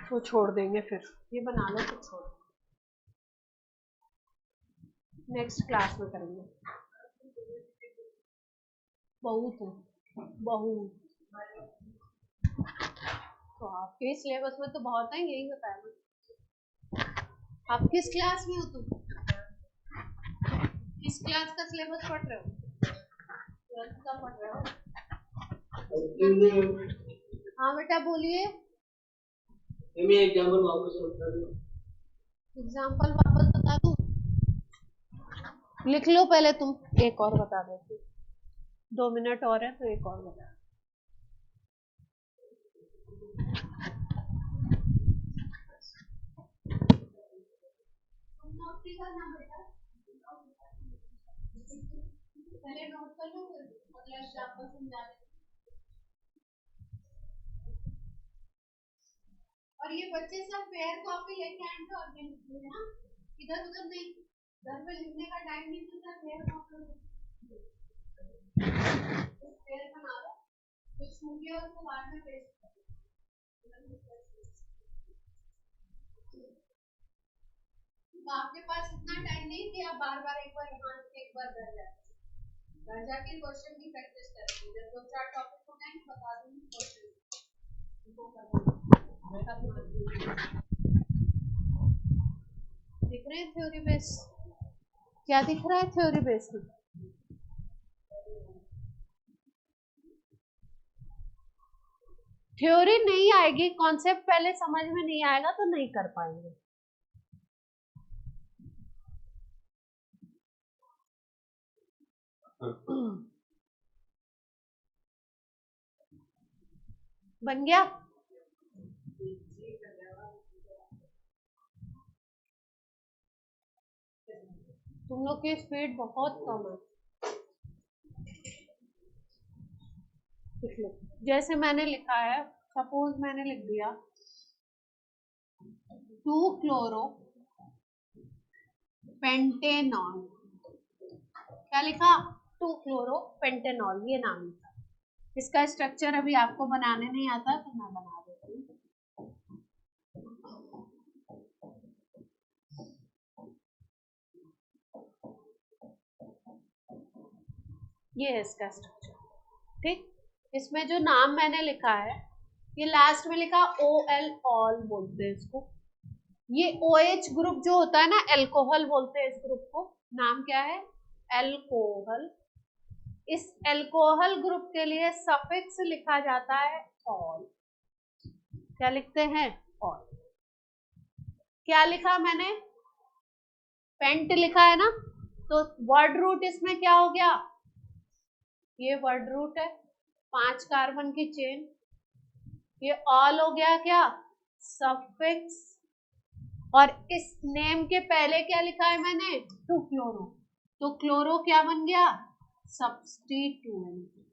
तो छोड़ देंगे, फिर ये बना लो तो छोड़, नेक्स्ट क्लास में करेंगे। बहुत है, बहुत। तो आपके सिलेबस में तो बहुत है, यही बताया। आप किस क्लास में हो तुम? किस क्लास का सिलेबस पढ़ रहे हो? 12th का पढ़ रहे हो? हाँ बेटा बोलिए। एग्जाम्पल वापस बता दूं? लिख लो पहले तुम, एक और बता देती, 2 मिनट और है तो एक और बता। पहले नोट कर लो, फिर अगला एग्जाम्पल समझा दें। और ये बच्चे सब पेयर कॉपी लेके आएंगे और लिखते हैं, इधर उधर नहीं, घर में लिखने का टाइम नहीं मिलता, पेयर कॉपी पेयर बना लो, फिर छूट गया उसको बाद में पेस्ट कर दो। तो आपके पास इतना टाइम नहीं कि आप बार बार एक बार यहाँ एक बार घर जाए, घर जाके क्वेश्चन की प्रैक्टिस करेंगे। जब 2-4 टॉपिक हो जाएंगे बता दूंगी क्वेश्चन दिख रहे हैं थ्योरी बेस। क्या दिख रहा है थ्योरी बेस में? थ्योरी नहीं आएगी, कॉन्सेप्ट पहले समझ में नहीं आएगा तो नहीं कर पाएंगे। बन गया? तुम लोग की स्पीड बहुत कम है। लिख लो जैसे मैंने लिखा है, सपोज मैंने लिख दिया 2 क्लोरो पेंटेनॉल। क्या लिखा? 2 क्लोरो पेंटेनॉल, ये नाम लिखा। इसका स्ट्रक्चर अभी आपको बनाने नहीं आता तो मैं बना देती हूँ। ये है इसका स्ट्रक्चर, ठीक। इसमें जो नाम मैंने लिखा है, ये लास्ट में लिखा OL, ऑल बोलते हैं इसको। ये OH ग्रुप जो होता है ना, एल्कोहल बोलते हैं इस ग्रुप को। नाम क्या है? एल्कोहल। इस एल्कोहल ग्रुप के लिए सफिक्स लिखा जाता है ऑल। क्या लिखते हैं? ऑल। क्या लिखा मैंने? पेंट लिखा है ना, तो वर्ड रूट इसमें क्या हो गया? ये वर्ड रूट है, 5 कार्बन की चेन। ये ऑल हो गया क्या? सफिक्स। और इस नेम के पहले क्या लिखा है मैंने? 2 क्लोरो, तो क्लोरो क्या बन गया? सब्स्टिट्यूएंट।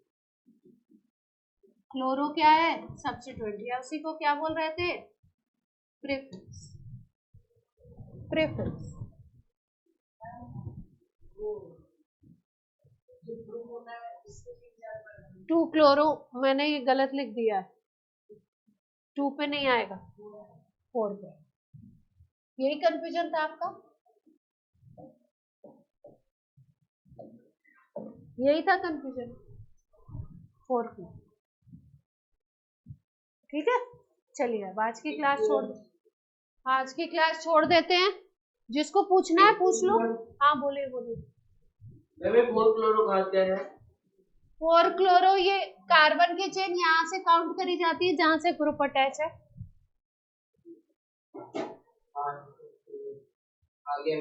क्लोरो क्या है? सब्स्टिट्यूएंट, या उसी को क्या बोल रहे थे? प्रीफिक्स। प्रीफिक्स। टू क्लोरो मैंने ये गलत लिख दिया है, 2 पे नहीं आएगा, 4 पे। यही कंफ्यूजन था आपका? यही था कंफ्यूजन, 4 पे। ठीक है, चलिए अब आज की क्लास छोड़ देते हैं। जिसको पूछना है पूछ लो। हाँ बोलिए बोलिए। 4 क्लोरो खास क्या है? 4 क्लोरो ये कार्बन की चेन यहाँ से काउंट करी जाती है जहां से ग्रुप अटैच है। आगे